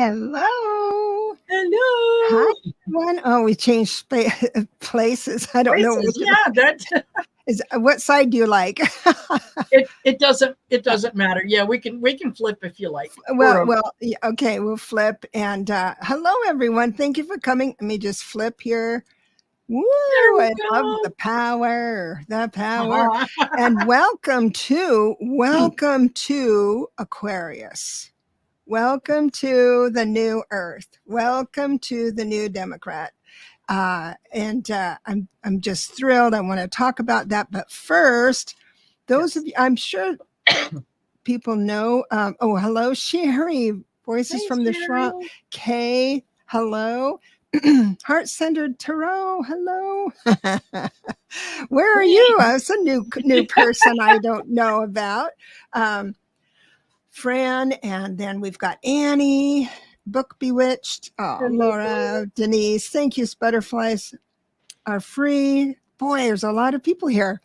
Hello. Hi, Hello. everyone. Oh, we changed places. I don't know Places. which Yeah, that is. What side do you like? it doesn't matter. Yeah, we can flip if you like. well, We're okay. well, yeah, okay. We'll flip. And hello, everyone. Thank you for coming. Let me just flip here. Woo! There we I love go. the power. The power. Uh-huh. And welcome to Aquarius. Welcome to the new Earth. Welcome to the new Democrat. And I'm just thrilled. I want to talk about that. But first, those Yes. of you, I'm sure people know. Oh, hello, Sherry. Voices Hey, from the Shroud. Sherry. Kay, hello. Heart centered tarot, hello. Where are you? It's a new person I don't know about. Um, Fran, and then we've got Annie, Book Bewitched. Oh, Hello. Laura, Denise, thank you. Butterflies are free. Boy, there's a lot of people here.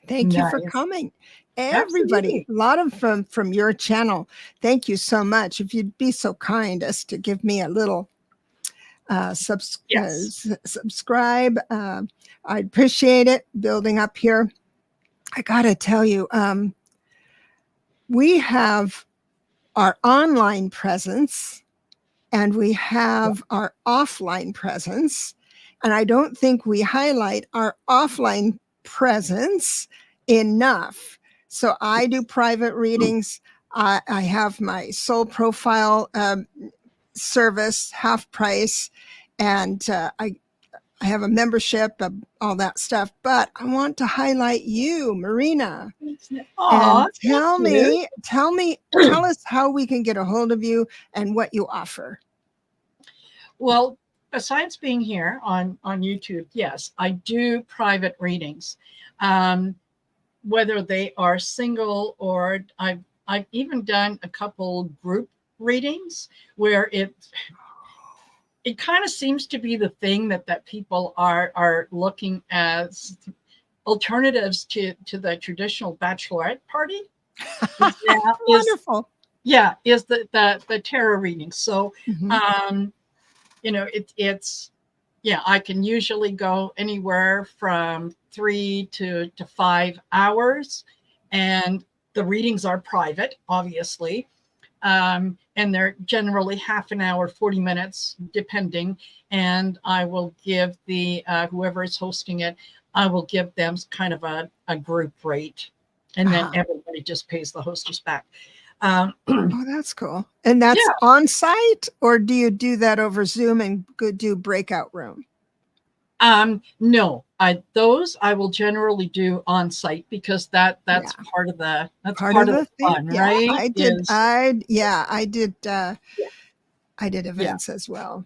Thank you for Nice. coming. Everybody, Absolutely. a lot of them from your channel. Thank you so much. If you'd be so kind as to give me a little Yes. subscribe, I'd appreciate it. Building up here. I got to tell you, we have our online presence and we Yeah. have our offline presence. And I don't think we highlight our offline presence enough. So I do private readings. I have my soul profile service, half price, and I have a membership of all that stuff. But I want to highlight you, Marina, Aw, and thank you. tell us how we can get a hold of you and what you offer. Well, besides being here on YouTube, yes, I do private readings. Um, Whether they are single or I've even done a couple group readings where it kind of seems to be the thing that people are looking as alternatives to the traditional bachelorette party is now is Wonderful. yeah is the tarot reading. So Mhm. um it's yeah, I can usually go anywhere from 3 to 5 hours, and the readings are private, obviously. And they're generally half an hour, 40 minutes, depending. And I will give the whoever is hosting it, I will give them kind of a group rate, and then Uh-huh. everybody just pays the hostess back. Oh, that's cool. And that's Yeah. on site, or do you do that over Zoom and go do breakout room? No, I will generally do on site because Yeah. that's part of the Part of the thing. fun, Yeah, right? I did. Is I did yeah. events as well.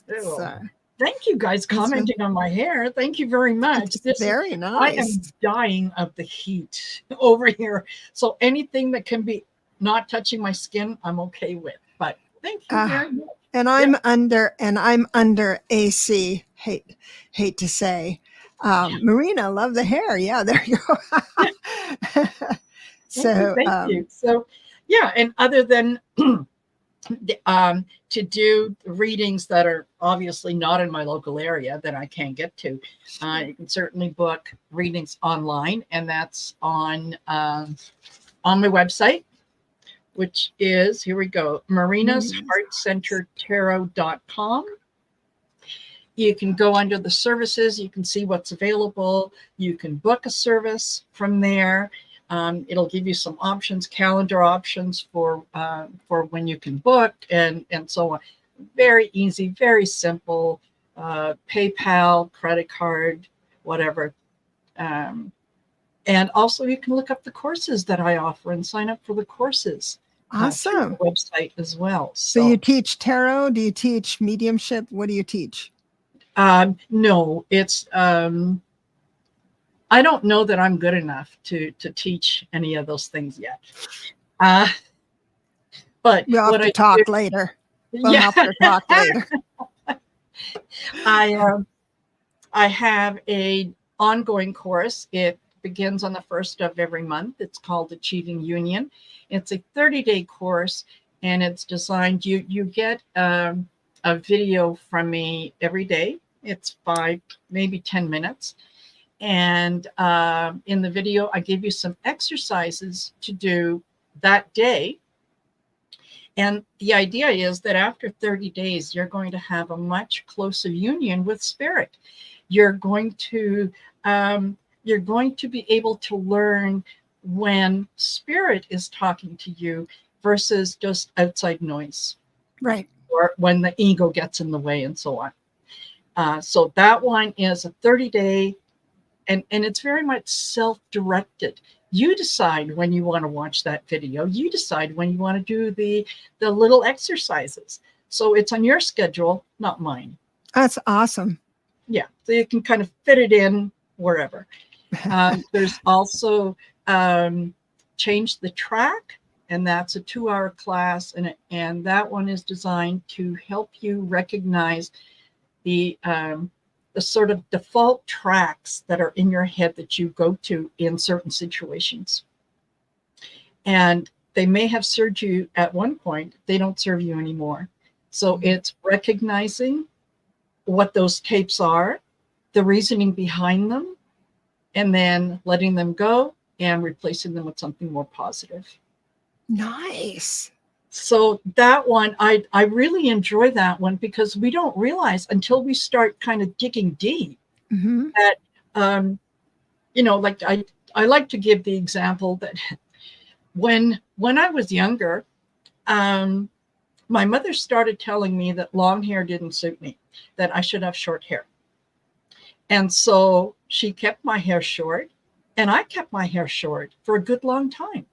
Oh, So thank you guys it's been commenting on my hair. Thank you very much. it's This is very I nice. am dying of the heat over here. So anything that can be not touching my skin, I'm okay with. But thank you Uh, very much. and Yeah. I'm under AC. Hate to say. Marina, love the hair. Yeah, there you go. Thank you. So Thank you. So yeah, and other than to do readings that are obviously not in my local area that I can't get to, sure. you can certainly book readings online, and that's on my website, which is, here we go, Marina's marinasheartcentertarot.com. You can go under the services, you can see what's available, you can book a service from there. It'll give you some options, calendar options for when you can book, and so on. Very easy, very simple. PayPal, credit card, whatever. Um, and also, you can look up the courses that I offer and sign up for the courses through the awesome. website as well. So you So teach tarot? Do you teach mediumship? What do you teach? no, it's I don't know that I'm good enough to teach any of those things yet. Uh, but We'll have what to I do, talk later. We'll yeah, have to talk later. I I have a ongoing course. It begins on the first of every month. It's called Achieving Union. It's a 30-day course, and it's designed. You get a video from me every day. It's 5, maybe 10 minutes, and in the video, I give you some exercises to do that day. And the idea is that after 30 days, you're going to have a much closer union with spirit. You're going to you're going to be able to learn when spirit is talking to you versus just outside noise, Right. or when the ego gets in the way and so on. So that one is a 30-day, and it's very much self-directed. You decide when you want to watch that video. You decide when you want to do the little exercises. So it's on your schedule, not mine. That's awesome. Yeah, so you can kind of fit it in wherever. There's also Change the Track, and that's a 2-hour class, and that one is designed to help you recognize the sort of default tracks that are in your head that you go to in certain situations. And they may have served you at one point, they don't serve you anymore. So it's recognizing what those tapes are, the reasoning behind them, and then letting them go and replacing them with something more positive. Nice. So that one, I really enjoy that one, because we don't realize until we start kind of digging deep that, like I like to give the example that when I was younger, my mother started telling me that long hair didn't suit me, that I should have short hair. And so she kept my hair short, and I kept my hair short for a good long time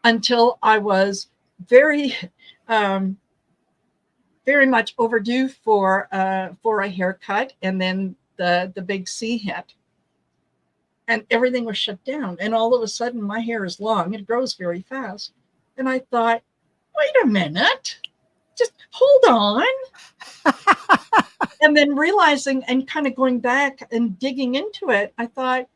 until I was very, very much overdue for a haircut, and then the big C hit, and everything was shut down. And all of a sudden, my hair is long; it grows very fast. And I thought, wait a minute, just hold on. And then realizing and kind of going back and digging into it, I thought,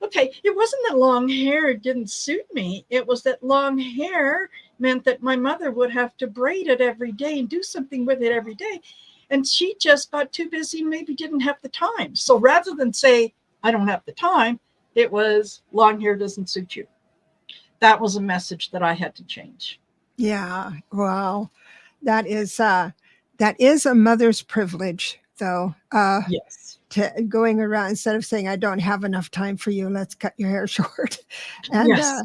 okay, it wasn't that long hair didn't suit me. It was that long hair meant that my mother would have to braid it every day and do something with it every day. And she just got too busy, maybe didn't have the time. So rather than say, I don't have the time, it was long hair doesn't suit you. That was a message that I had to change. Yeah. Wow. That is a mother's privilege, though. Yes. To going around, instead of saying, I don't have enough time for you, let's cut your hair short. And Yes.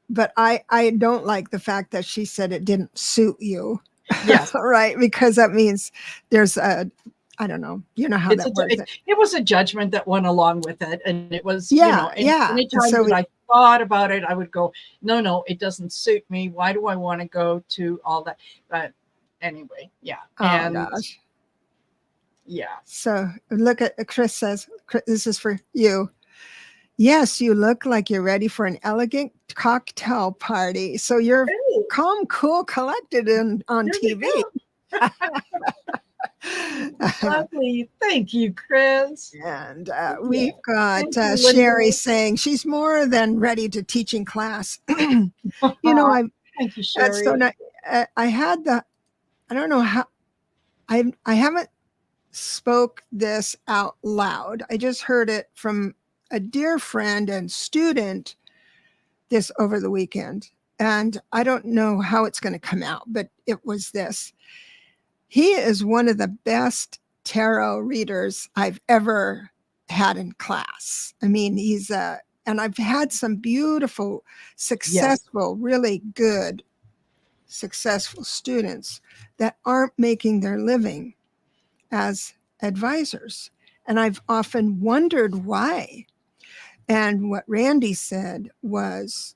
But I don't like the fact that she said it didn't suit you. Yes. Right, because that means there's a, I don't know, you know how It's that works. it was a judgment that went along with it, and it was, Yeah. anytime So that I thought about it, I would go, no, it doesn't suit me. Why do I want to go to all that? But anyway, yeah. Oh And gosh. yeah. So look at Chris says, this is for you. Yes, you look like you're ready for an elegant cocktail party. So you're Hey, calm, cool, collected on there we TV. go. Lovely. Thank you, Chris. And Yeah. we've got Thank you, Sherry Linda. saying she's more than ready to teach in class. You know, Thank you, that's so Sherry. nice. I had I don't know how, I haven't spoke this out loud. I just heard it from a dear friend and student this over the weekend. And I don't know how it's going to come out, but it was this. He is one of the best tarot readers I've ever had in class. I mean, and I've had some beautiful, successful, really good, successful students that aren't making their living as advisors. And I've often wondered why. And what Randy said was,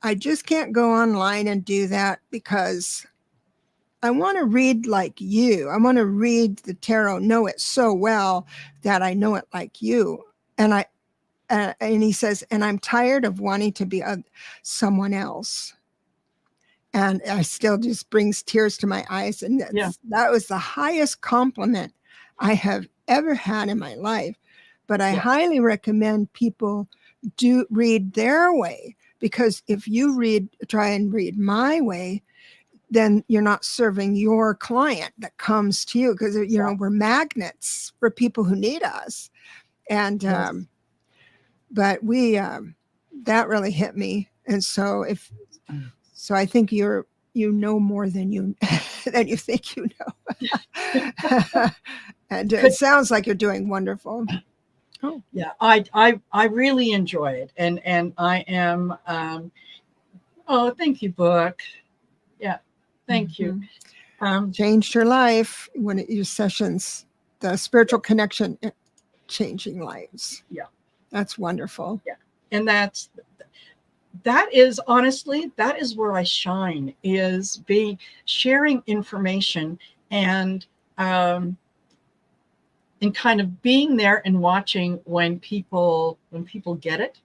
I just can't go online and do that because I want to read like you. I want to read the tarot, know it so well that I know it like you. And and he says, and I'm tired of wanting to be someone else. And I still just brings tears to my eyes. And that was the highest compliment I have ever had in my life. But I highly recommend people do read their way, because if you try and read my way, then you're not serving your client that comes to you, because we're magnets for people who need us. And Yes. but we that really hit me. And so I think you know more than you than you think you know. And it sounds like you're doing wonderful. Oh yeah, I really enjoy it, and I am. Oh, thank you, book. Yeah, thank you. Changed your life when your sessions, the spiritual connection, changing lives. Yeah, that's wonderful. Yeah, and that is honestly, that is where I shine, is sharing information and kind of being there and watching when people get it,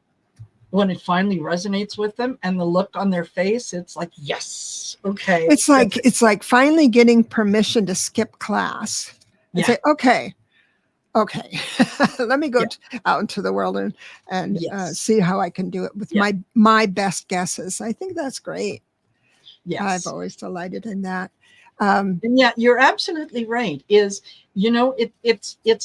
when it finally resonates with them, and the look on their face, it's like, yes, okay. It's like finally getting permission to skip class and say, okay, let me go out into the world and see how I can do it with my best guesses. I think that's great. Yes. I've always delighted in that. And yeah, you're absolutely right. It's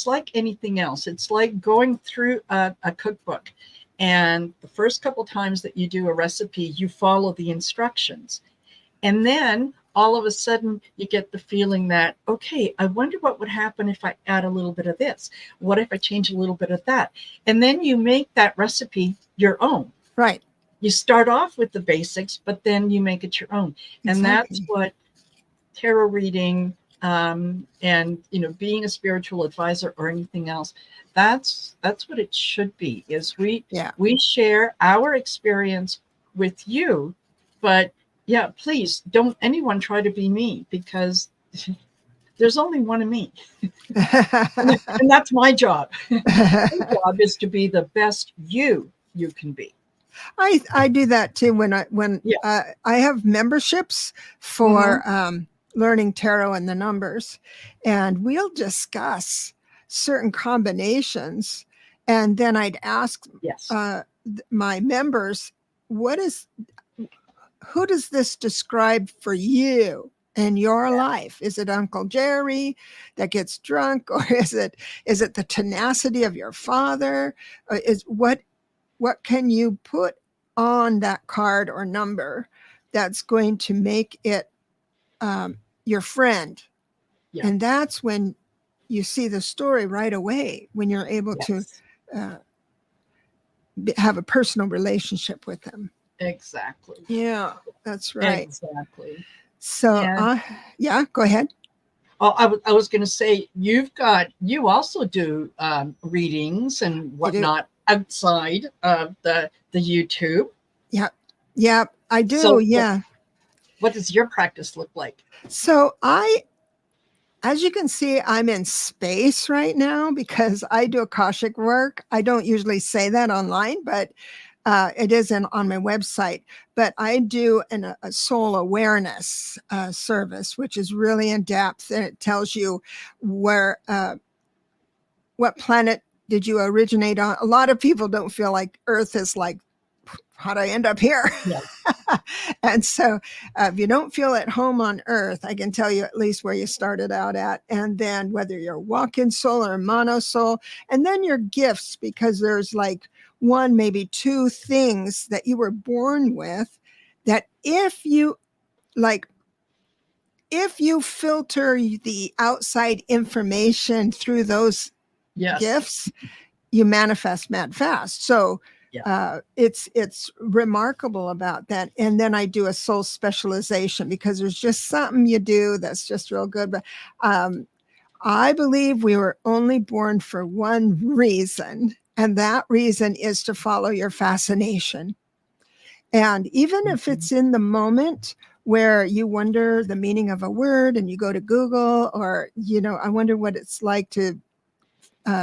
like anything else. It's like going through a cookbook, and the first couple times that you do a recipe, you follow the instructions, and then all of a sudden you get the feeling that, okay, I wonder what would happen if I add a little bit of this. What if I change a little bit of that? And then you make that recipe your own. Right. You start off with the basics, but then you make it your own. Exactly. And that's what tarot reading and being a spiritual advisor or anything else, that's what it should be, is we share our experience with you, but please don't anyone try to be me, because there's only one of me. and that's my job. My job is to be the best you can be. I do that too when I have memberships for learning tarot and the numbers, and we'll discuss certain combinations, and then I'd ask my members, who does this describe for you in your life? Is it Uncle Jerry that gets drunk, or is it the tenacity of your father? What can you put on that card or number that's going to make it your friend? And that's when you see the story right away, when you're able to have a personal relationship with them. Exactly. Yeah, that's right. Exactly. So, go ahead. Oh, I was going to say, you also do readings and whatnot outside of the YouTube. Yeah, I do. So what does your practice look like? So as you can see, I'm in space right now because I do Akashic work. I don't usually say that online, but it is on my website. But I do a soul awareness service, which is really in depth, and it tells you what planet did you originate on. A lot of people don't feel like Earth is like, how'd I end up here? And so if you don't feel at home on Earth, I can tell you at least where you started out at, and then whether you're walk-in soul or mono soul, and then your gifts, because there's like one, maybe two things that you were born with that if you filter the outside information through those gifts, you manifest mad fast. So it's remarkable about that. And then I do a soul specialization, because there's just something you do that's just real good. But I believe we were only born for one reason, and that reason is to follow your fascination. And even if it's in the moment where you wonder the meaning of a word and you go to Google, or, I wonder what it's like to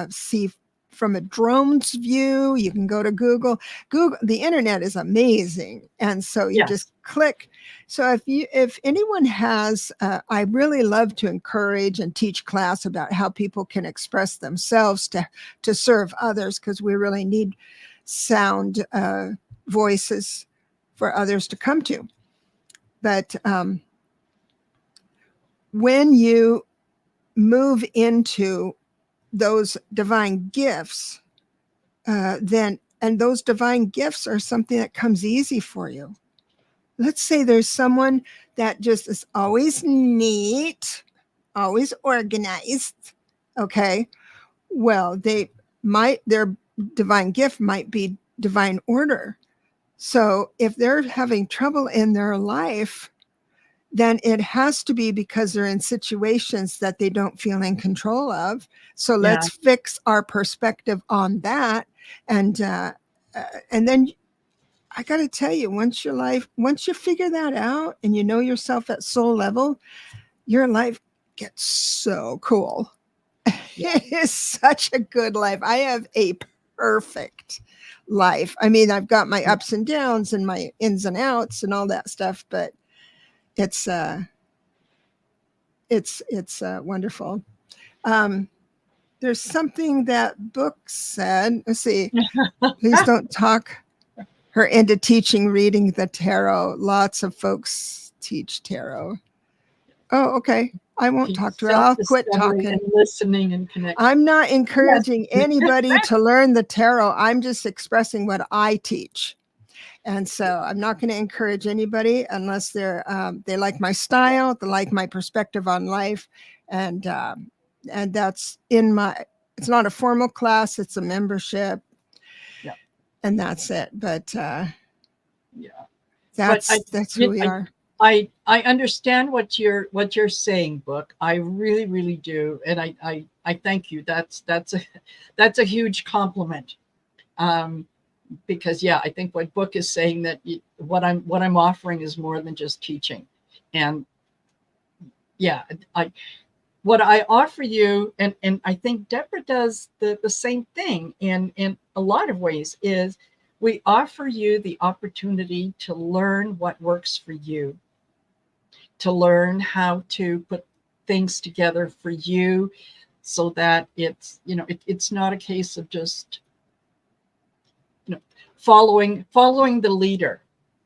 see from a drone's view, you can go to Google. The internet is amazing. And so you just click. So if anyone has, I really love to encourage and teach class about how people can express themselves to serve others, because we really need sound voices for others to come to. But when you move into those divine gifts, then, and those divine gifts are something that comes easy for you. Let's say there's someone that just is always neat, always organized. Okay. Well, their divine gift might be divine order. So if they're having trouble in their life, then it has to be because they're in situations that they don't feel in control of. So Yeah. let's fix our perspective on that. And then I got to tell you, once you figure that out and you know yourself at soul level, your life gets so cool. Yeah. It is such a good life. I have a perfect life. I mean, I've got my ups and downs and my ins and outs and all that stuff, but it's wonderful. There's something that book said. Let's see. Please don't talk her into teaching reading the tarot. Lots of folks teach tarot. Oh, okay. I won't talk to her. I'll quit talking. And listening and connecting. I'm not encouraging anybody to learn the tarot. I'm just expressing what I teach. And so I'm not going to encourage anybody unless they like my style, they like my perspective on life. And that's it's not a formal class, it's a membership. Yeah. And that's it. But yeah, that's who we are. I understand what you're saying, Book. I really, really do. And I thank you. That's a huge compliment. Because I think what Book is saying, that what I'm offering is more than just teaching. And what I offer you, and I think Debra does the same thing in a lot of ways, is we offer you the opportunity to learn what works for you, to learn how to put things together for you, so that it's it's not a case of just following the leader.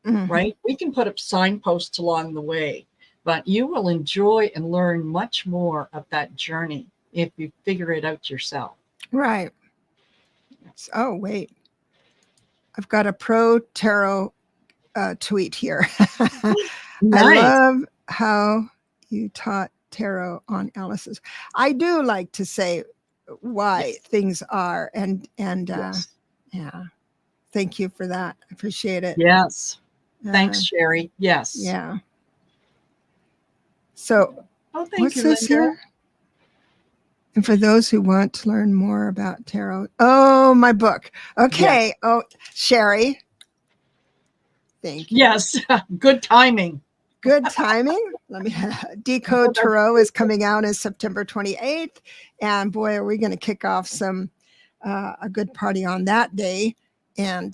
Mm-hmm. Right? We can put up signposts along the way, but you will enjoy and learn much more of that journey if you figure it out yourself. Right. Oh, wait. I've got a pro tarot tweet here. Nice. I love how you taught tarot on Alice's. I do like to say why things are, and yeah. Thank you for that. I appreciate it. Yes. Thanks, Sherry. Yes. Yeah. So thank you, Linda. Here? And for those who want to learn more about tarot, my book. Okay. Yes. Oh, Sherry. Thank you. Yes. Good timing. Good timing. Let me Decode Tarot is coming out on September 28th. And boy, are we going to kick off a good party on that day. And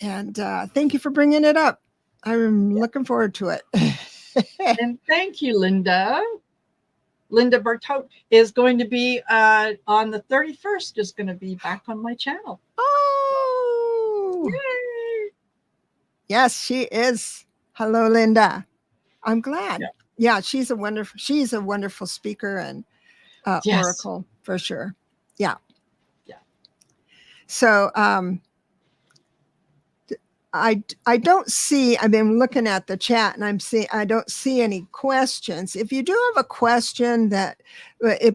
thank you for bringing it up. I'm looking forward to it. And thank you, Linda. Linda Bertot is going to be on the 31st, is going to be back on my channel. Oh, yay. Yes, she is. Hello, Linda. I'm glad. Yeah, she's a wonderful speaker and oracle for sure. Yeah. So I don't see, I've been looking at the chat and I don't see any questions. If you do have a question that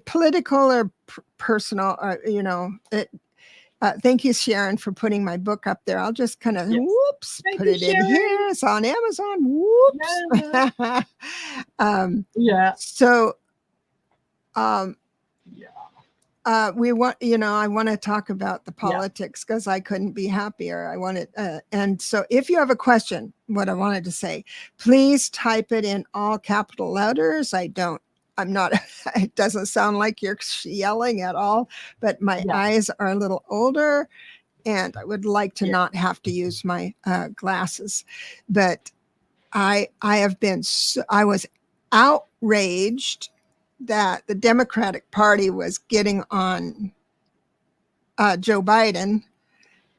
political or personal, or, thank you, Sharon, for putting my book up there. I'll just kind of put it in here. It's on Amazon. Whoops. So we want, I want to talk about the politics because I couldn't be happier. I wanted, and so if you have a question, what I wanted to say, please type it in all capital letters. I'm not, it doesn't sound like you're yelling at all, but my eyes are a little older and I would like to not have to use my glasses. But I was outraged that the Democratic Party was getting on Joe Biden.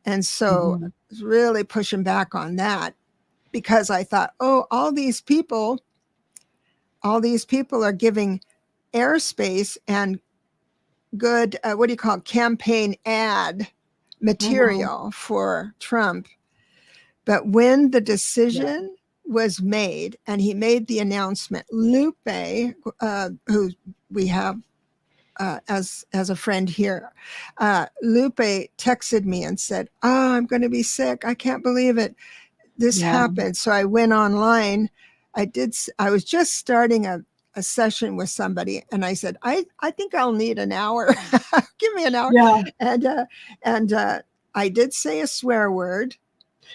And so I was really pushing back on that. because I thought, oh, all these people are giving airspace and good, what do you call it, campaign ad material for Trump. But when the decision was made and he made the announcement, Lupe, who we have as a friend here, Lupe texted me and said, "Oh, I'm going to be sick. I can't believe it. This happened." So I went online. I was just starting a session with somebody, and I said, I think I'll need an hour. Give me an hour. Yeah. And I did say a swear word.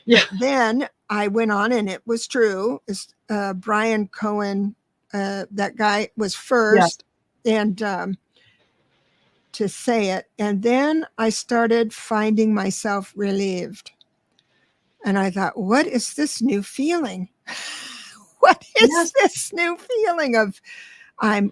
Yeah. But then I went on, and it was true. Brian Cohen, that guy was first, and to say it. And then I started finding myself relieved. And I thought, what is this new feeling? What is this new feeling of I'm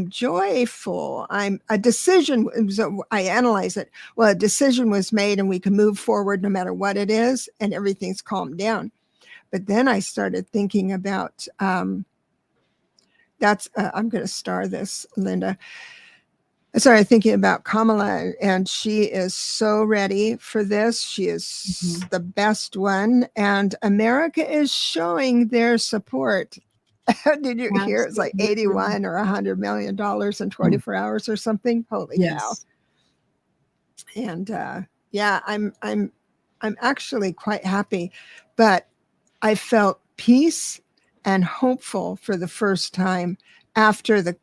joyful. I'm a decision. So I analyze it. Well, a decision was made and we can move forward no matter what it is, and everything's calmed down. But then I started thinking about I'm going to star this, Linda. I started thinking about Kamala, and she is so ready for this. She is the best one, and America is showing their support. Did you hear? It's like 81 or $100 million in 24 hours or something. Holy cow! And I'm actually quite happy, but I felt peace and hopeful for the first time after the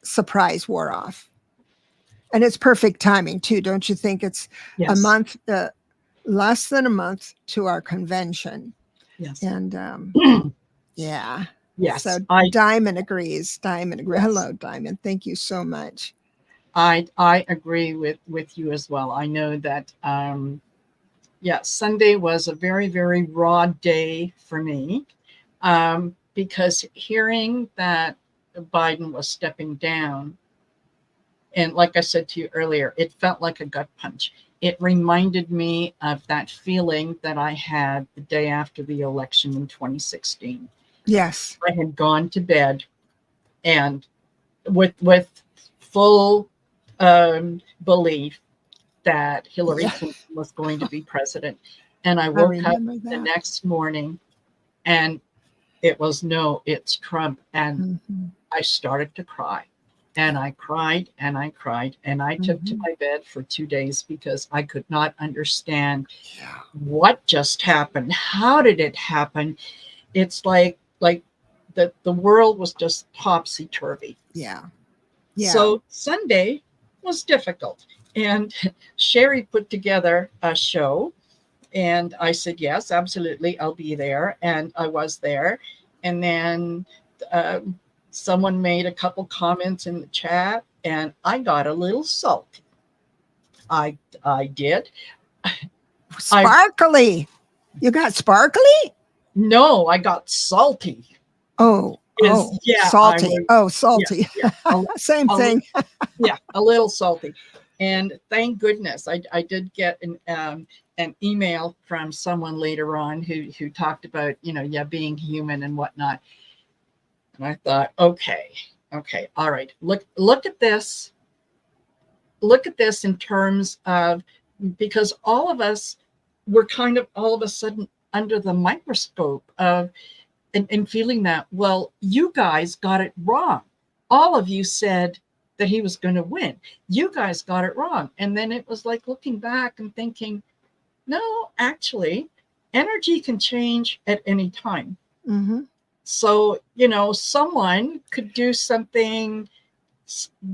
surprise wore off. And it's perfect timing too, don't you think? It's a month, less than a month to our convention. And yeah. Yes. So Diamond agrees. Hello, Diamond. Thank you so much. I agree with you as well. I know that Sunday was a very, very raw day for me, because hearing that Biden was stepping down, and like I said to you earlier, it felt like a gut punch. It reminded me of that feeling that I had the day after the election in 2016. Yes. I had gone to bed and with full belief that Hillary Clinton was going to be president. And I woke up the next morning and it was, no, it's Trump. And I started to cry. And I cried and I cried. And I took to my bed for 2 days because I could not understand what just happened. How did it happen? It's like the world was just topsy-turvy. Yeah. So Sunday was difficult. And Sherry put together a show. And I said, yes, absolutely, I'll be there. And I was there. And then someone made a couple comments in the chat, and I got a little salty. I did. Sparkly. You got sparkly? No, I got salty. Salty. Salty. Same thing. A little salty. And thank goodness I did get an email from someone later on who talked about, being human and whatnot. And I thought, okay, all right. Look at this. Look at this in terms of, because all of us were kind of all of a sudden under the microscope of and feeling that, well, you guys got it wrong. All of you said that he was going to win. You guys got it wrong. And then it was like looking back and thinking, no, actually, energy can change at any time. So, someone could do something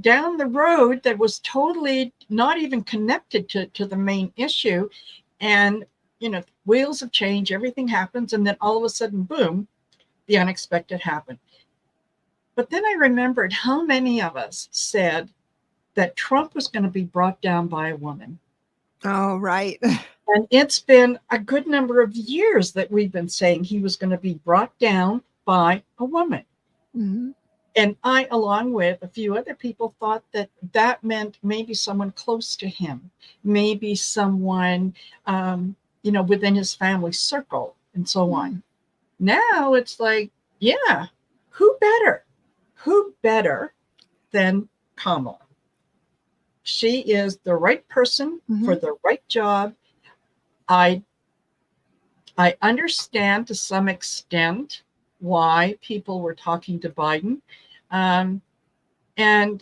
down the road that was totally not even connected to the main issue. And, wheels of change, everything happens. And then all of a sudden, boom, the unexpected happened. But then I remembered how many of us said that Trump was going to be brought down by a woman. Oh, right. And it's been a good number of years that we've been saying he was going to be brought down by a woman. And I, along with a few other people, thought that meant maybe someone close to him, maybe someone within his family circle and so on. Mm. Now it's like, yeah, who better? Who better than Kamala? She is the right person for the right job. I understand to some extent why people were talking to Biden. And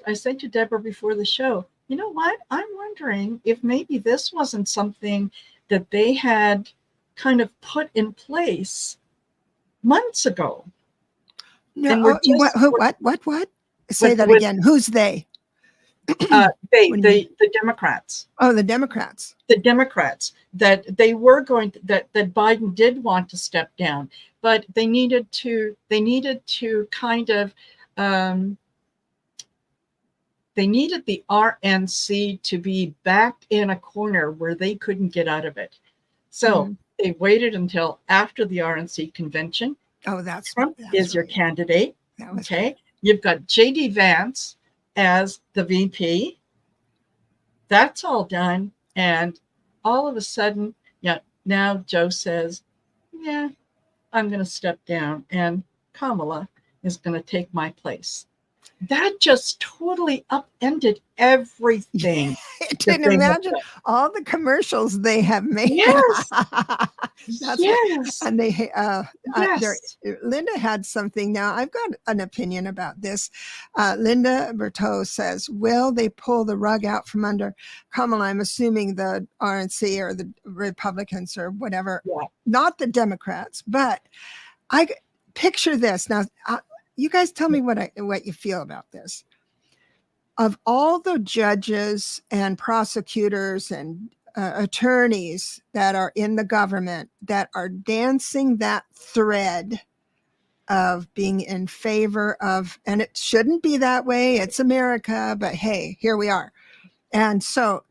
I said to Debra before the show, you know what? I'm wondering if maybe this wasn't something that they had kind of put in place months ago. No, And we're oh, just what? Say with that again. Who's they? What do you mean? the Democrats. Oh, the Democrats. The Democrats, that they were going to, that Biden did want to step down, but they needed to kind of they needed the RNC to be backed in a corner where they couldn't get out of it. So they waited until after the RNC convention. Oh, that's is your right. candidate. Okay. Right. You've got JD Vance as the VP. That's all done. And all of a sudden, now Joe says, yeah, I'm going to step down and Kamala is going to take my place. That just totally upended everything. Can imagine all the commercials they have made. Yes. That's yes. And they, yes. Linda had something. Now I've got an opinion about this. Linda Berteau says, will they pull the rug out from under Kamala? I'm assuming the RNC or the Republicans or whatever, not the Democrats, but I picture this. Now, you guys tell me what you feel about this. Of all the judges and prosecutors and attorneys that are in the government that are dancing that thread of being in favor of, and it shouldn't be that way, it's America, but hey, here we are. And so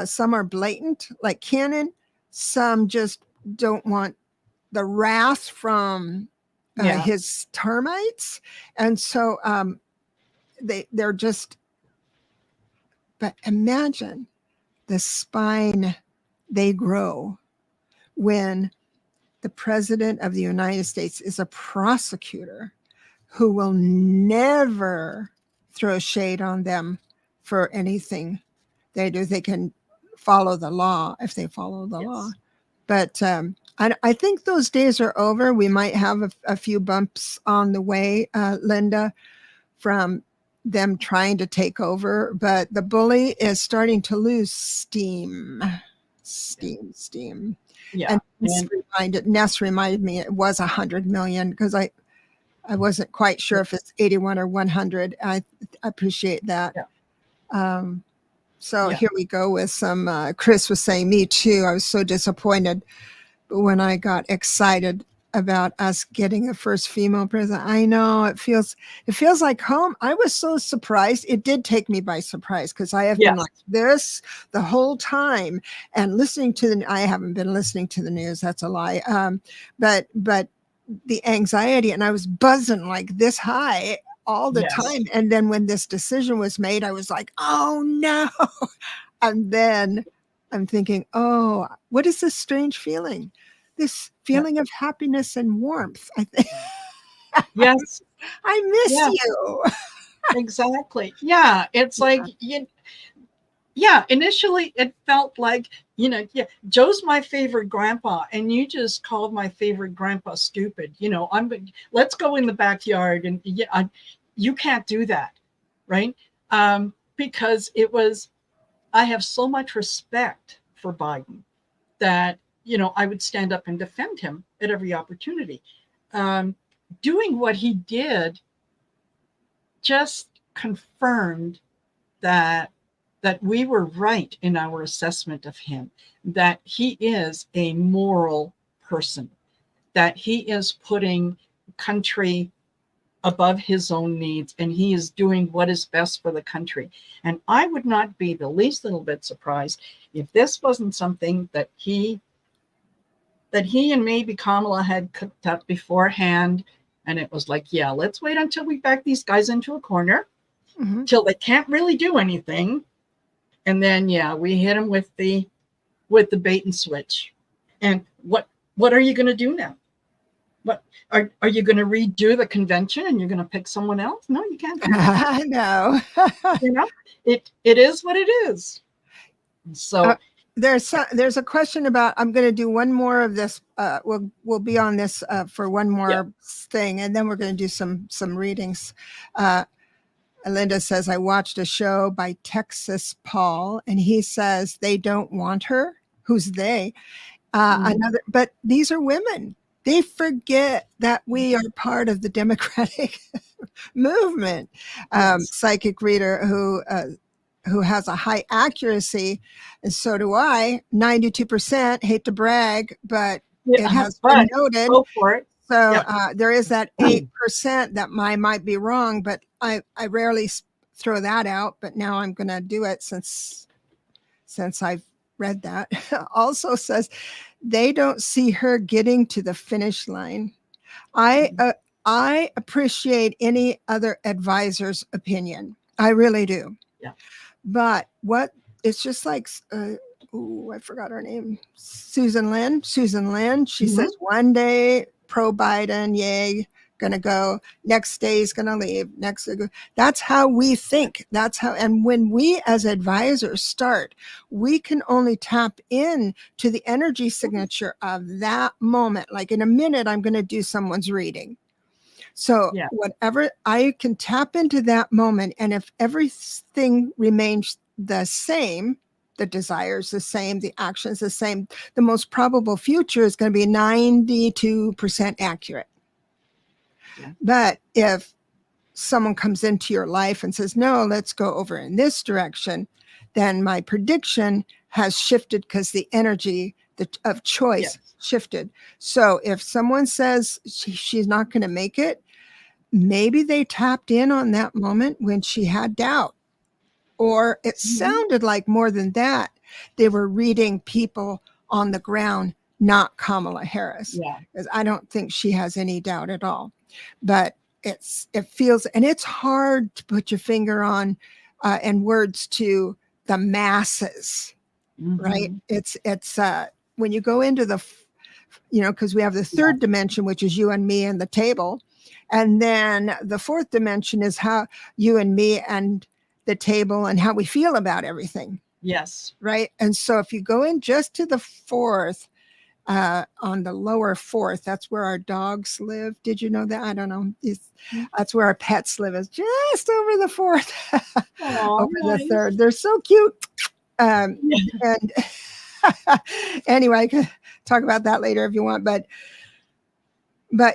some are blatant, like Cannon, some just don't want the wrath from his termites. And so they're just, but imagine the spine they grow when the president of the United States is a prosecutor who will never throw shade on them for anything they do. They can follow the law if they follow the law. But I think those days are over. We might have a few bumps on the way, Linda, from them trying to take over, but the bully is starting to lose steam. Yeah. And Ness reminded me it was 100 million because I wasn't quite sure if it's 81 or 100. I appreciate that. So here we go with some, Chris was saying, me too. I was so disappointed when I got excited about us getting a first female president. I know it feels like home. I was so surprised. It did take me by surprise because I have been like this the whole time and listening to I haven't been listening to the news. That's a lie. But the anxiety, and I was buzzing like this high all the time. And then when this decision was made, I was like, oh no. And then I'm thinking, oh, what is this strange feeling? This feeling of happiness and warmth. I think. Yes. I miss you. Exactly. Yeah. It's like, initially it felt like, Joe's my favorite grandpa and you just called my favorite grandpa stupid. Let's go in the backyard and you can't do that. Right. Because I have so much respect for Biden that, I would stand up and defend him at every opportunity. Doing what he did just confirmed that we were right in our assessment of him, that he is a moral person, that he is putting country above his own needs, and he is doing what is best for the country. And I would not be the least little bit surprised if this wasn't something that he and maybe Kamala had cooked up beforehand. And it was like, let's wait until we back these guys into a corner till they can't really do anything. And then, we hit them with the bait and switch. And what are you going to do now? What are you going to redo the convention and you're going to pick someone else? No, you can't do that. No. You know, it is what it is. So There's a question about, I'm going to do one more of this. We'll be on this for one more yeah. thing, and then we're going to do some readings. Linda says, I watched a show by Texas Paul, and he says they don't want her. Who's they? Another, but these are women. They forget that we are part of the Democratic movement. Yes. Psychic reader who has a high accuracy, and so do I. 92%. Hate to brag, but Yeah, it has but been noted. go for it. So Yep. there is that 8% that I might be wrong, but I rarely throw that out. But now I'm going to do it since I've read that. Also says they don't see her getting to the finish line. I appreciate any other advisor's opinion. I really do. Yeah. But what it's just like, I forgot her name. Susan Lin. She says one day pro Biden, yay, gonna go. Next day is gonna leave. That's how we think. That's how. And when we as advisors start, we can only tap in to the energy signature of that moment. Like in a minute, I'm gonna do someone's reading. So whatever, I can tap into that moment, and if everything remains the same, the desires the same, the actions the same, the most probable future is going to be 92% accurate. Yeah. But if someone comes into your life and says, no, let's go over in this direction, then my prediction has shifted because the energy of choice shifted. So if someone says she's not going to make it, maybe they tapped in on that moment when she had doubt. Or it sounded like more than that. They were reading people on the ground, not Kamala Harris. Yeah. Because I don't think she has any doubt at all. But it feels, and it's hard to put your finger on and words to the masses, right? It's when you go into the, because we have the third dimension, which is you and me and the table. And then the fourth dimension is how you and me and the table and how we feel about everything. Yes. Right. And so if you go in just to the fourth, on the lower fourth, that's where our dogs live. Did you know that? I don't know. That's where our pets live, is just over the fourth, over the third. They're so cute. And anyway, I can talk about that later if you want, but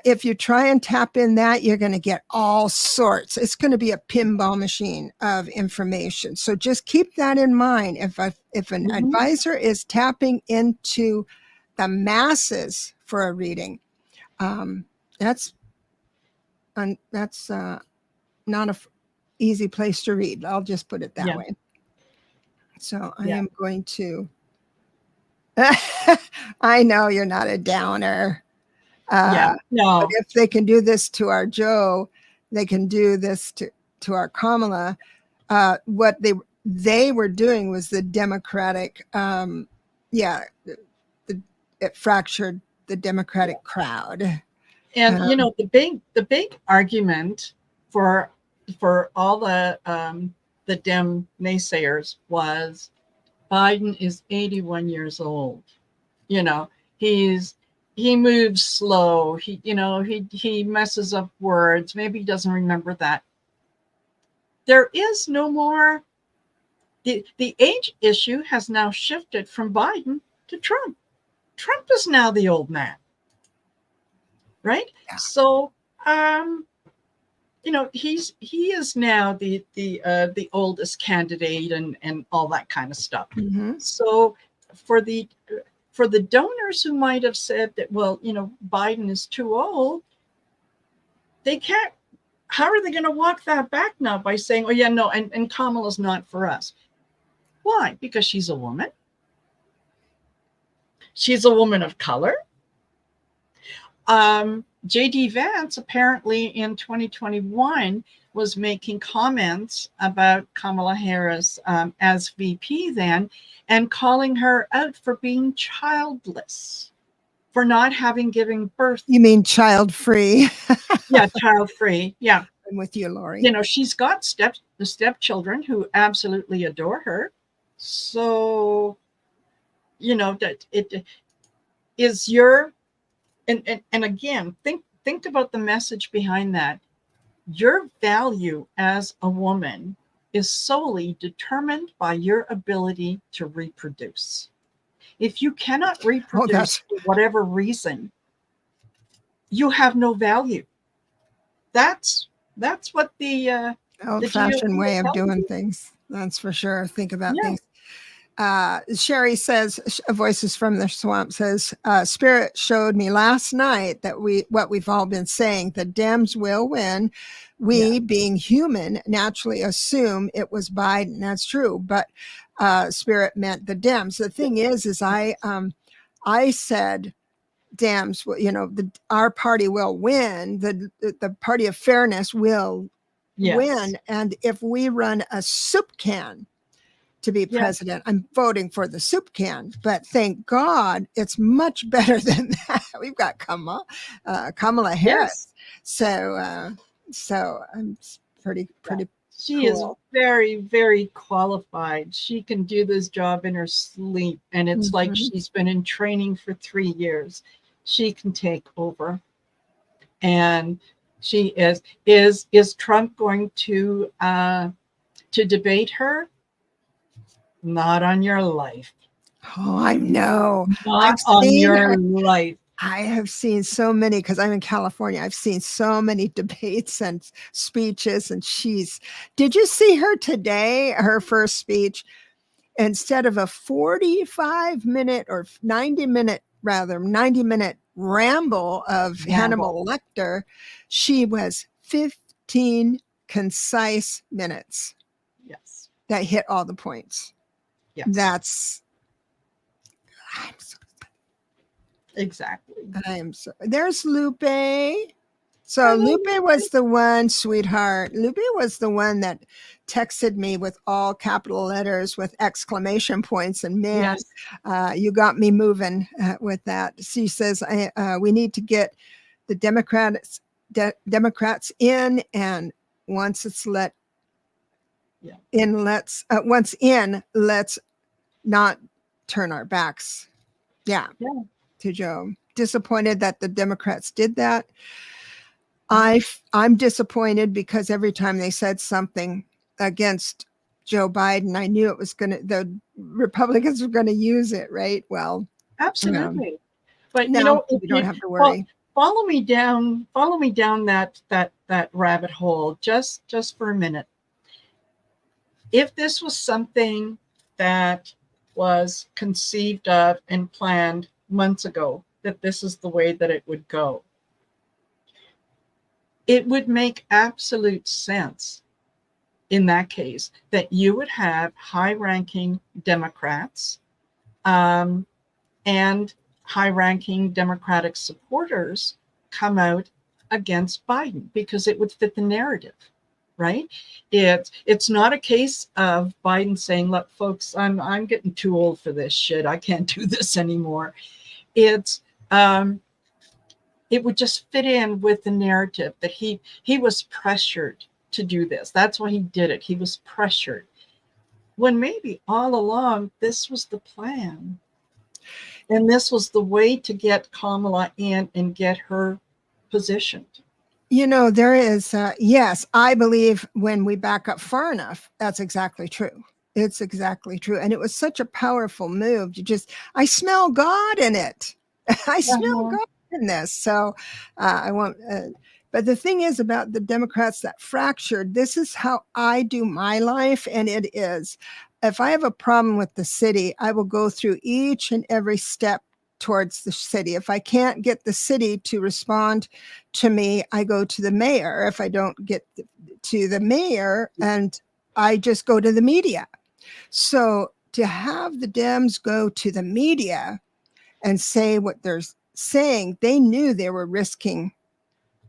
if you try and tap in that, you're going to get all sorts. It's going to be a pinball machine of information. So just keep that in mind. If an advisor is tapping into the masses for a reading, that's not an easy place to read. I'll just put it that way. So I am going to. I know you're not a downer. No. But if they can do this to our Joe, they can do this to our Kamala. What they were doing was the Democratic, it fractured the Democratic crowd. And the big argument for all the Dem naysayers was Biden is 81 years old. He moves slow. He messes up words. Maybe he doesn't remember that. There is no more. The age issue has now shifted from Biden to Trump. Trump is now the old man, right? Yeah. So, he is now the oldest candidate and all that kind of stuff. So for the donors who might have said that, well, Biden is too old, they can't. How are they going to walk that back now by saying, oh, yeah, no, and Kamala's not for us? Why? Because she's a woman. She's a woman of color. J.D. Vance apparently in 2021 was making comments about Kamala Harris as VP then, and calling her out for being childless. for not having given birth. You mean child free? Yeah, child free. Yeah. I'm with you, Lori. She's got the stepchildren who absolutely adore her. So, that it is your, and again, think about the message behind that. Your value as a woman is solely determined by your ability to reproduce. If you cannot Oh, reproduce for whatever reason, you have no value. That's what the old-fashioned GOP way is of telling doing you. things. That's for sure. Think about Yeah. things. Sherry says, Voices from the Swamp says, Spirit showed me last night that what we've all been saying, the Dems will win. We, being human, naturally assume it was Biden. That's true. But Spirit meant the Dems. The thing is I said, Dems, our party will win. The party of fairness will win. And if we run a soup can to be president, I'm voting for the soup can. But thank God it's much better than that. We've got Kamala Harris. So I'm pretty She is cool. very, very qualified. She can do this job in her sleep. And it's like she's been in training for 3 years. She can take over. And she is. Is Trump going to debate her? Not on your life. Oh, I know. Not on your life. I have seen so many, because I'm in California. I've seen so many debates and speeches, and did you see her today? Her first speech, instead of a 45-minute or 90-minute ramble of Hannibal Lecter, she was 15 concise minutes. Yes. That hit all the points. Yes. I'm so exactly. There's Lupe. So Lupe was the one, sweetheart. Lupe was the one that texted me with all capital letters with exclamation points. And man, you got me moving with that. She says, we need to get the Democrats in, and once it's once in, let's not turn our backs. To Joe. Disappointed that the Democrats did that. I'm disappointed because every time they said something against Joe Biden, I knew the Republicans were going to use it, right? Well, absolutely. But you don't have to worry. Follow me down that rabbit hole just for a minute. If this was something that was conceived of and planned months ago, that this is the way that it would go, it would make absolute sense in that case that you would have high-ranking Democrats and high-ranking Democratic supporters come out against Biden, because it would fit the narrative, right? It's not a case of Biden saying, look, folks, I'm getting too old for this shit. I can't do this anymore. It would just fit in with the narrative that he was pressured to do this. That's why he did it. He was pressured. When maybe all along, this was the plan. And this was the way to get Kamala in and get her positioned. There is, yes, I believe when we back up far enough, that's exactly true. It's exactly true. And it was such a powerful move. I smell God in it. I smell God in this. So I won't. But the thing is about the Democrats that fractured, this is how I do my life. And it is, if I have a problem with the city, I will go through each and every step towards the city. If I can't get the city to respond to me, I go to the mayor. If I don't get to the mayor, and I just go to the media. So to have the Dems go to the media and say what they're saying, they knew they were risking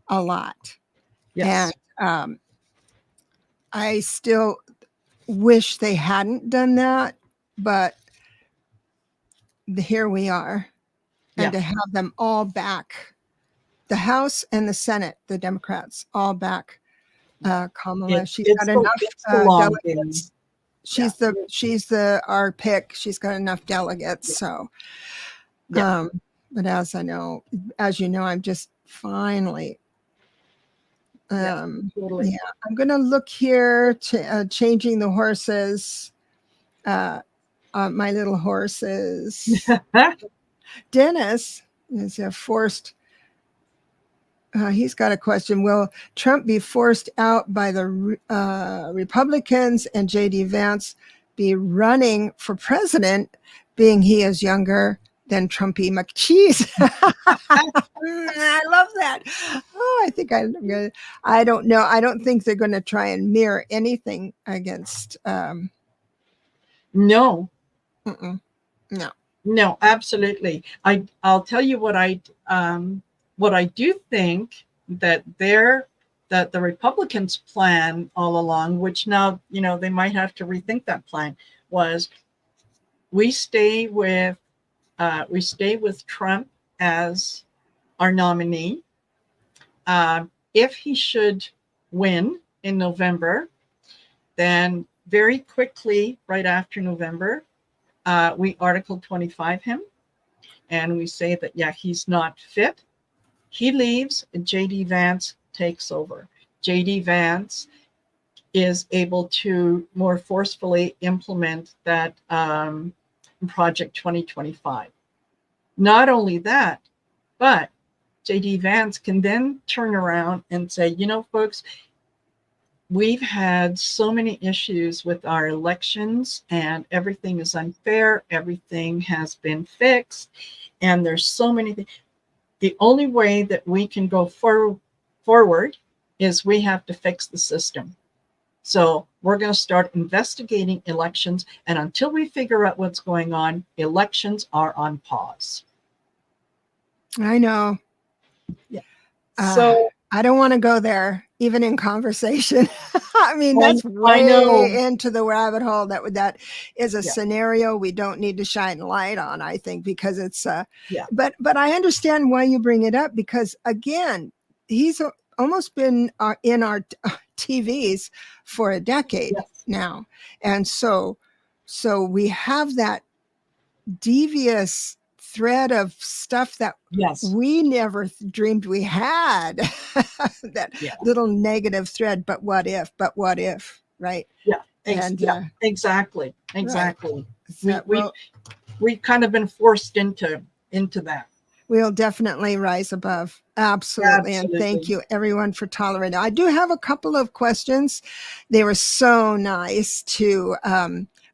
a lot. Yes. And I still wish they hadn't done that, but here we are. and to have them all back, the House and the Senate, the Democrats, all back Kamala. She's got enough it's the long game. delegates. She's our pick. She's got enough delegates. So, but as you know, I'm just finally, totally. I'm going to look here to changing the horses. My little horses. Dennis is forced. He's got a question. Will Trump be forced out by the Republicans and J.D. Vance be running for president, being he is younger than Trumpy McCheese? I love that. Oh, I think I'm going to, I don't know. I don't think they're going to try and mirror anything against. No. No, absolutely. I'll tell you what I do think that the Republicans' plan all along, which now, they might have to rethink that plan, was we stay with Trump as our nominee. If he should win in November, then very quickly, right after November, we Article 25 him, and we say that, he's not fit. He leaves, and J.D. Vance takes over. J.D. Vance is able to more forcefully implement that Project 2025. Not only that, but J.D. Vance can then turn around and say, folks, we've had so many issues with our elections and everything is unfair. Everything has been fixed. And there's so many things. The only way that we can go forward is we have to fix the system. So we're going to start investigating elections. And until we figure out what's going on, elections are on pause. I know. Yeah. So I don't want to go there, even in conversation. I mean, that's way into the rabbit hole. That is a scenario we don't need to shine light on, I think, because it's but I understand why you bring it up, because again, he's almost been in our TVs for a decade now. And so we have that devious thread of stuff that we never dreamed we had. That little negative thread, but what if, right? Exactly. Right. We've kind of been forced into that. We'll definitely rise above. Absolutely. And thank you everyone for tolerating. I do have a couple of questions. They were so nice to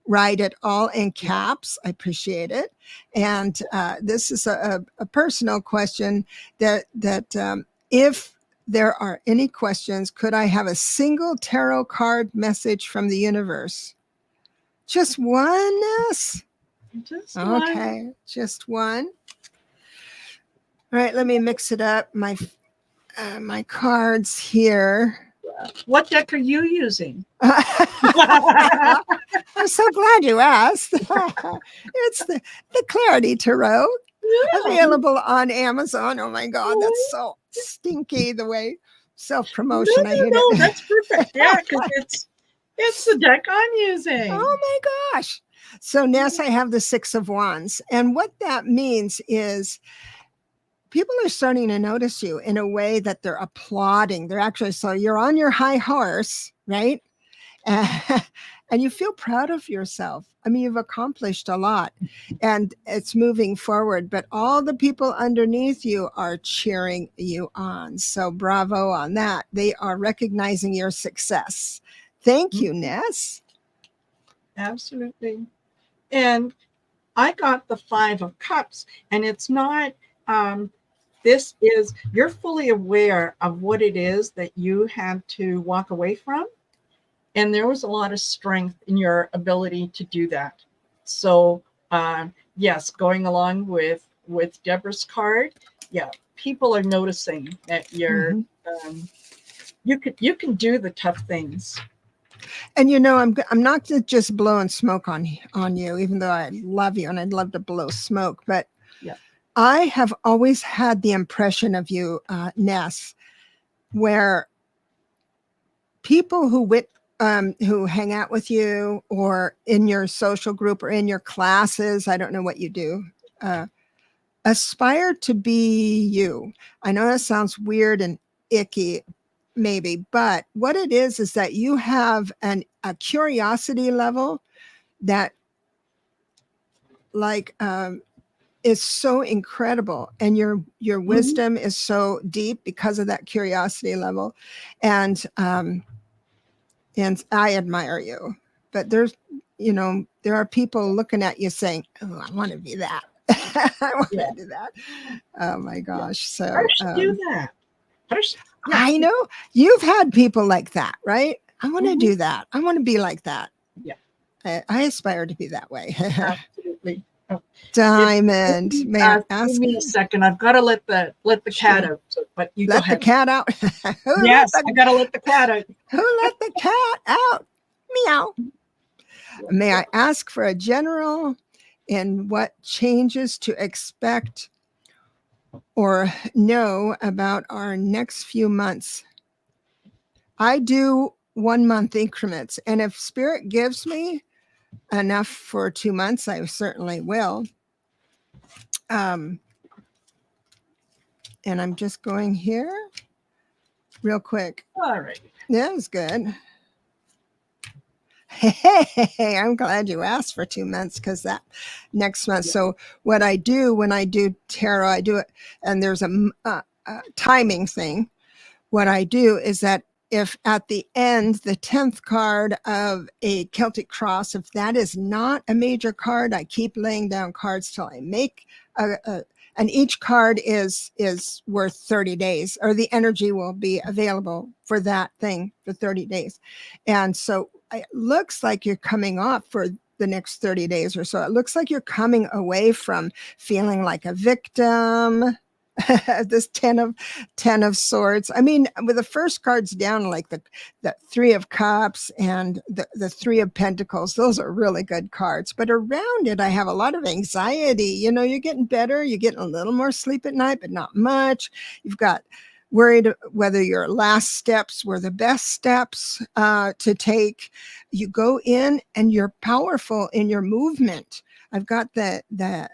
write it all in caps. I appreciate it. And this is a personal question that if there are any questions, could I have a single tarot card message from the universe? Just one? Okay, just one. All right, let me mix it up. My cards here. What deck are you using? I'm so glad you asked. It's the Clarity Tarot, available on Amazon. Oh my God, that's so stinky, the way self-promotion. I hate it. That's perfect. Yeah, because it's the deck I'm using. Oh my gosh. So Ness, I have the Six of Wands. And what that means is people are starting to notice you in a way that they're applauding. They're actually, so you're on your high horse, right? And you feel proud of yourself. I mean, you've accomplished a lot and it's moving forward, but all the people underneath you are cheering you on. So bravo on that. They are recognizing your success. Thank you, Ness. Absolutely. And I got the Five of Cups, and it's not, this is, you're fully aware of what it is that you had to walk away from. And there was a lot of strength in your ability to do that. So yes, going along with Debra's card, people are noticing that you're, you can do the tough things. And I'm not just blowing smoke on you, even though I love you and I'd love to blow smoke, but I have always had the impression of you, Ness, where people who hang out with you or in your social group or in your classes, I don't know what you do, aspire to be you. I know that sounds weird and icky, maybe, but what it is that you have a curiosity level that, like, is so incredible, and your wisdom is so deep because of that curiosity level, and I admire you. But there are people looking at you saying, "Oh, I want to be that." I want Yeah. to do that. Oh my Yeah. gosh! How So does she do that? Yeah. I know you've had people like that, right? I want to Mhm. do that. I want to be like that. Yeah. I aspire to be that way. Absolutely. Oh, Diamond, may I give ask? me a second. I've got to let the cat Sure. out. But you go Let the ahead. cat out. Yes, I got to let the cat out. Who let the cat out? Meow. May I ask for a general in what changes to expect or know about our next few months? I do 1 month increments, and if Spirit gives me enough for 2 months, I certainly will. And I'm just going here real quick. All right. That was good. Hey, I'm glad you asked for 2 months because that next month. So what I do when I do tarot, I do it, and there's a timing thing. What I do is that if at the end, the 10th card of a Celtic cross, if that is not a major card, I keep laying down cards till I make and each card is worth 30 days, or the energy will be available for that thing for 30 days. And so it looks like you're coming off for the next 30 days or so. It looks like you're coming away from feeling like a victim. This 10 of swords. I mean, with the first cards down, like the 3 of cups and the 3 of pentacles, those are really good cards. But around it, I have a lot of anxiety. You're getting better. You're getting a little more sleep at night, but not much. You've got worried whether your last steps were the best steps to take. You go in and you're powerful in your movement. I've got the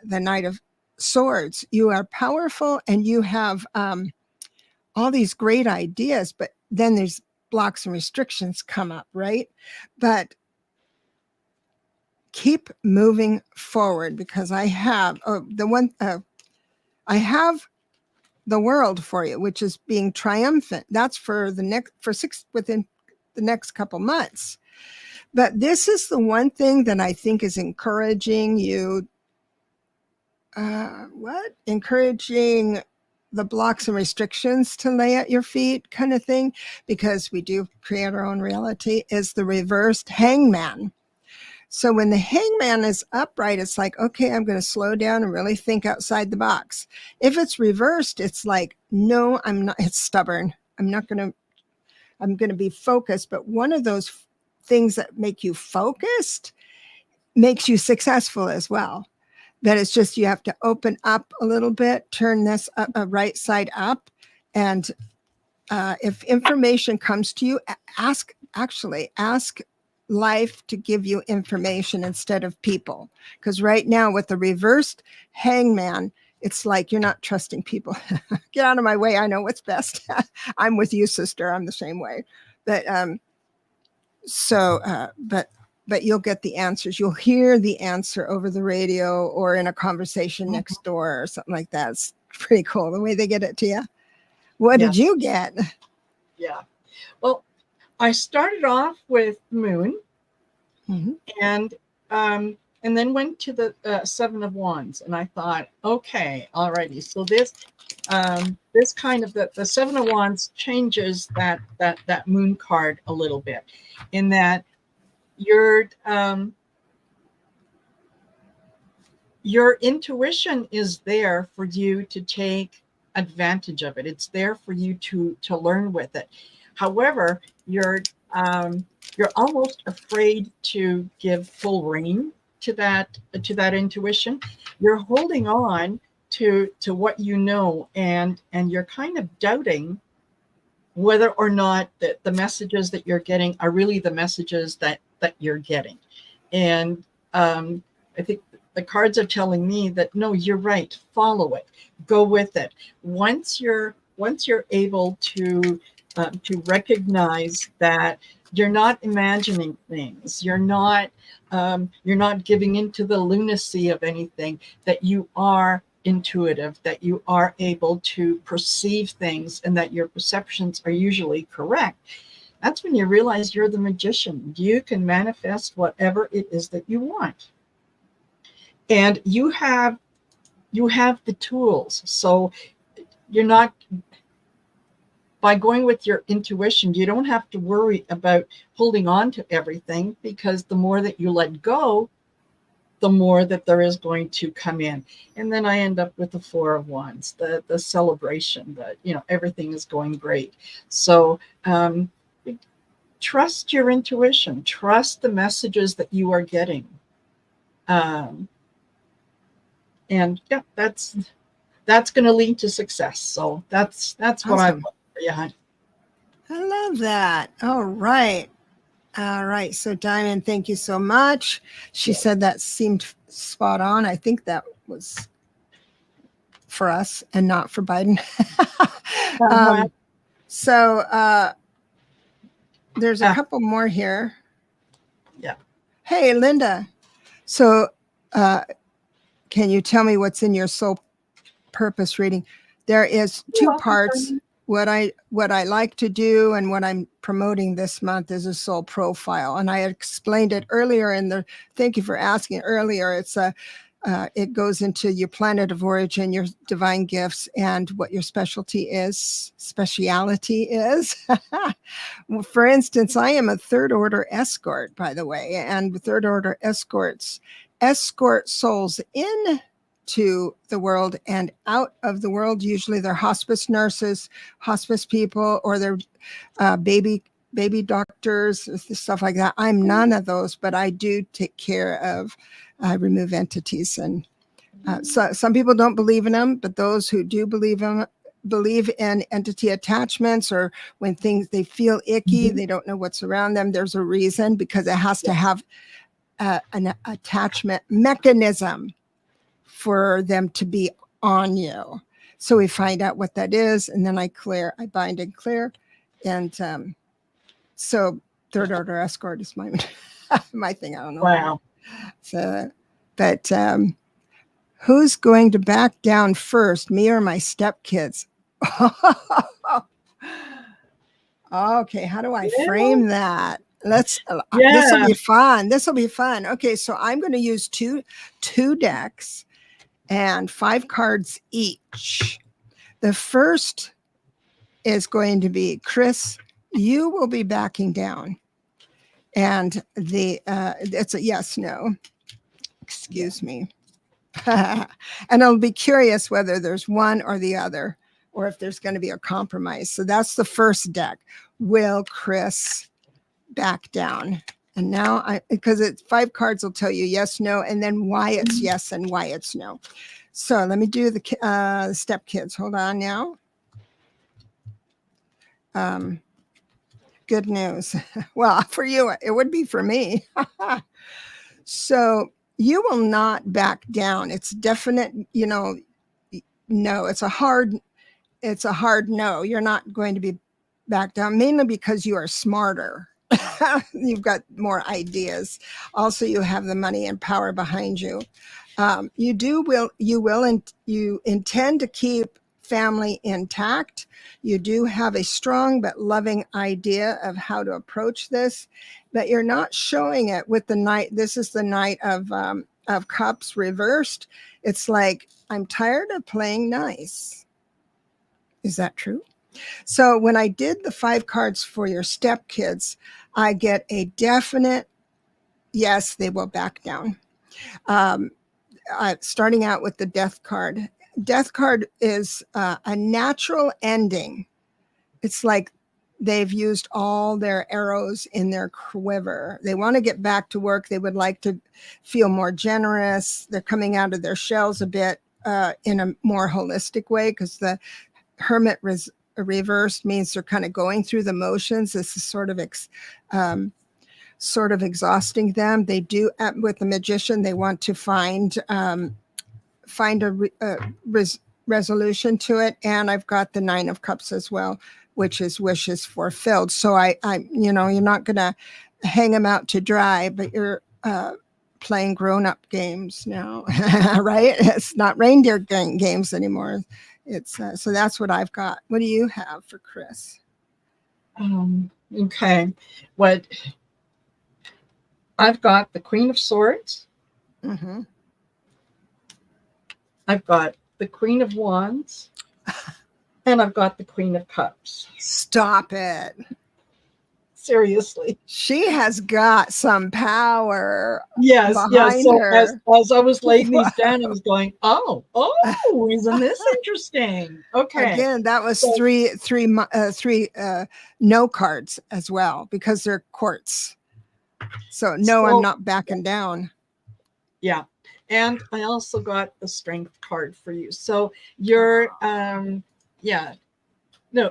Knight of Swords. You are powerful and you have all these great ideas, but then there's blocks and restrictions come up, right? But keep moving forward, because I have I have the world for you, which is being triumphant. That's for within the next couple months. But this is the one thing that I think is encouraging you. Encouraging the blocks and restrictions to lay at your feet, kind of thing, because we do create our own reality, is the reversed hangman. So when the hangman is upright, it's like, okay, I'm going to slow down and really think outside the box. If it's reversed, it's like, no, I'm not. It's stubborn. I'm going to be focused. But one of those things that make you focused makes you successful as well. That it's just, you have to open up a little bit, turn this right side up. And if information comes to you, ask life to give you information instead of people. Because right now with the reversed hangman, it's like you're not trusting people. Get out of my way. I know what's best. I'm with you, sister. I'm the same way. But but you'll get the answers. You'll hear the answer over the radio or in a conversation next door or something like that. It's pretty cool the way they get it to you. What did you get? Yeah. Well, I started off with Moon, and then went to the 7 of Wands, and I thought, okay, alrighty. So this kind of the 7 of Wands changes that Moon card a little bit, in that your intuition is there for you to take advantage of it. It's there for you to learn with it. However, you're almost afraid to give full rein to that intuition. You're holding on to what you know, and you're kind of doubting whether or not the messages that you're getting are really the messages that you're getting. And I think the cards are telling me that no, you're right, follow it, go with it. Once you're able to recognize that you're not imagining things, you're not giving into the lunacy of anything, that you are intuitive, that you are able to perceive things, and that your perceptions are usually correct, that's when you realize you're the magician. You can manifest whatever it is that you want. And you have the tools. So you're not, by going with your intuition, you don't have to worry about holding on to everything, because the more that you let go, the more that there is going to come in. And then I end up with the Four of Wands, the celebration that, everything is going great. So trust your intuition, trust the messages that you are getting. And yeah, that's going to lead to success. So that's what I've got for you, hon. I love that. All right. So Diamond, thank you so much. She said that seemed spot on. I think that was for us and not for Biden. So there's a couple more here. Yeah. Hey, Linda. So can you tell me what's in your soul purpose reading? There is two parts. What I like to do and what I'm promoting this month is a soul profile. And I explained it earlier thank you for asking earlier. It goes into your planet of origin, your divine gifts, and what your specialty is. For instance, I am a third order escort, by the way, and third order escorts escort souls in to the world and out of the world. Usually they're hospice nurses, hospice people, or they're baby doctors, stuff like that. I'm none of those, but I do take care of, remove entities. And so some people don't believe in them, but those who do believe in entity attachments, or when they feel icky, they don't know what's around them. There's a reason, because it has to have an attachment mechanism for them to be on you. So we find out what that is, and then I bind and clear. And so third order escort is my my thing. I don't know. Wow. So, but who's going to back down first, me or my stepkids? Okay, how do I frame that? This will be fun. Okay, so I'm going to use two decks and 5 cards each. The first is going to be, Chris, you will be backing down. And it's a yes, no. Excuse me. And I'll be curious whether there's one or the other, or if there's going to be a compromise. So that's the first deck. Will Chris back down? And now, because it's 5 cards will tell you yes, no, and then why it's yes and why it's no. So let me do the step kids. Hold on now. Good news. Well, for you, it would be for me. So you will not back down. It's definite, no, it's a hard no. You're not going to be back down, mainly because you are smarter. You've got more ideas. Also, you have the money and power behind you. You intend to keep family intact. You do have a strong but loving idea of how to approach this, but you're not showing it with the Knight. This is the Knight of Cups reversed. It's like, I'm tired of playing nice. Is that true? So when I did the 5 cards for your stepkids, I get a definite yes, they will back down. Starting out with the Death card. Death card is a natural ending. It's like they've used all their arrows in their quiver. They want to get back to work. They would like to feel more generous. They're coming out of their shells a bit. in a more holistic way, because the Hermit reversed means they're kind of going through the motions. This is sort of exhausting them. They do, with the Magician, they want to find a resolution to it. And I've got the Nine of Cups as well, which is wishes fulfilled. So I you're not going to hang them out to dry, but you're playing grown-up games now, right? It's not reindeer games anymore. It's so that's what I've got. What do you have for Chris? Okay, what I've got, the Queen of Swords. Mm-hmm. I've got the Queen of Wands, and I've got the Queen of Cups. Stop it. Seriously. She has got some power. Yes. So her. As I was laying these down, I was going, oh, isn't this interesting? Okay. Again, that was three no cards as well, because they're quartz. So no, I'm not backing down. Yeah. And I also got the Strength card for you. So you're no,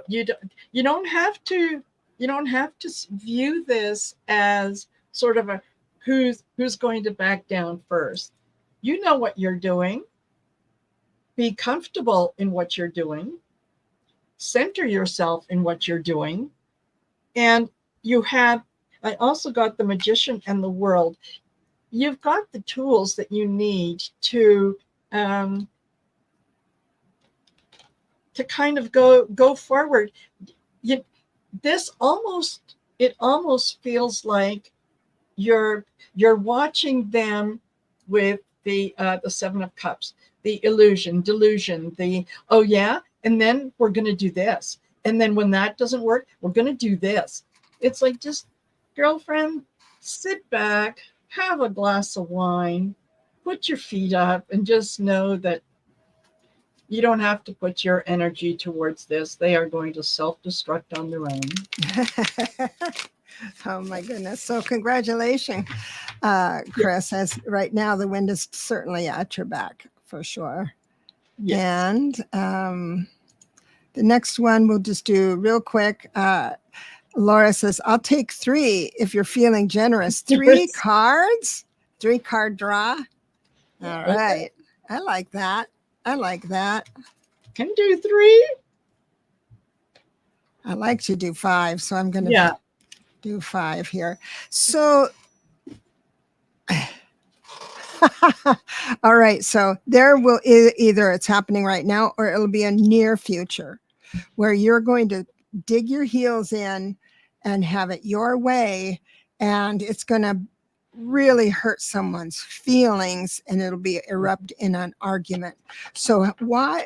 you don't have to view this as sort of a who's going to back down first. You know what you're doing. Be comfortable in what you're doing. Center yourself in what you're doing. And I also got the Magician and the World. You've got the tools that you need to kind of go forward. It almost feels like you're watching them with the Seven of Cups, the illusion, delusion, and then we're going to do this, and then when that doesn't work, we're going to do this. It's like, just, girlfriend, sit back, have a glass of wine, put your feet up, and just know that you don't have to put your energy towards this. They are going to self-destruct on their own. Oh my goodness. So congratulations, Chris, as right now the wind is certainly at your back for sure. Yes. And the next one we'll just do real quick. Laura says, I'll take 3 if you're feeling generous. 3 cards, 3 card draw. All right. I like that. Can do 3. I like to do 5, so I'm going to do 5 here. So, all right. So there will either it's happening right now, or it'll be a near future where you're going to dig your heels in and have it your way. And it's going to really hurt someone's feelings, and it'll be erupt in an argument. So why?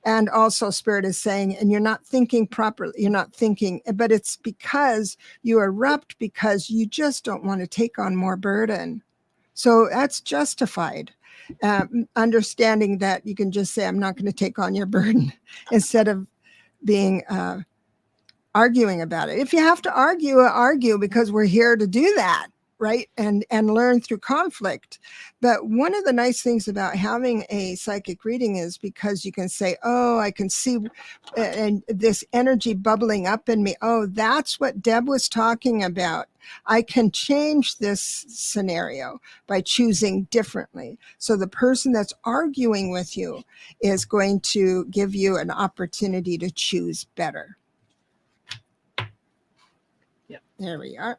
And also Spirit is saying, and you're not thinking properly, but it's because you erupt because you just don't want to take on more burden. So that's justified. Understanding that you can just say, I'm not going to take on your burden, instead of being arguing about it. If you have to argue, because we're here to do that, right? And learn through conflict. But one of the nice things about having a psychic reading is because you can say, oh, I can see and this energy bubbling up in me. Oh, that's what Deb was talking about. I can change this scenario by choosing differently. So the person that's arguing with you is going to give you an opportunity to choose better. Yeah, there we are.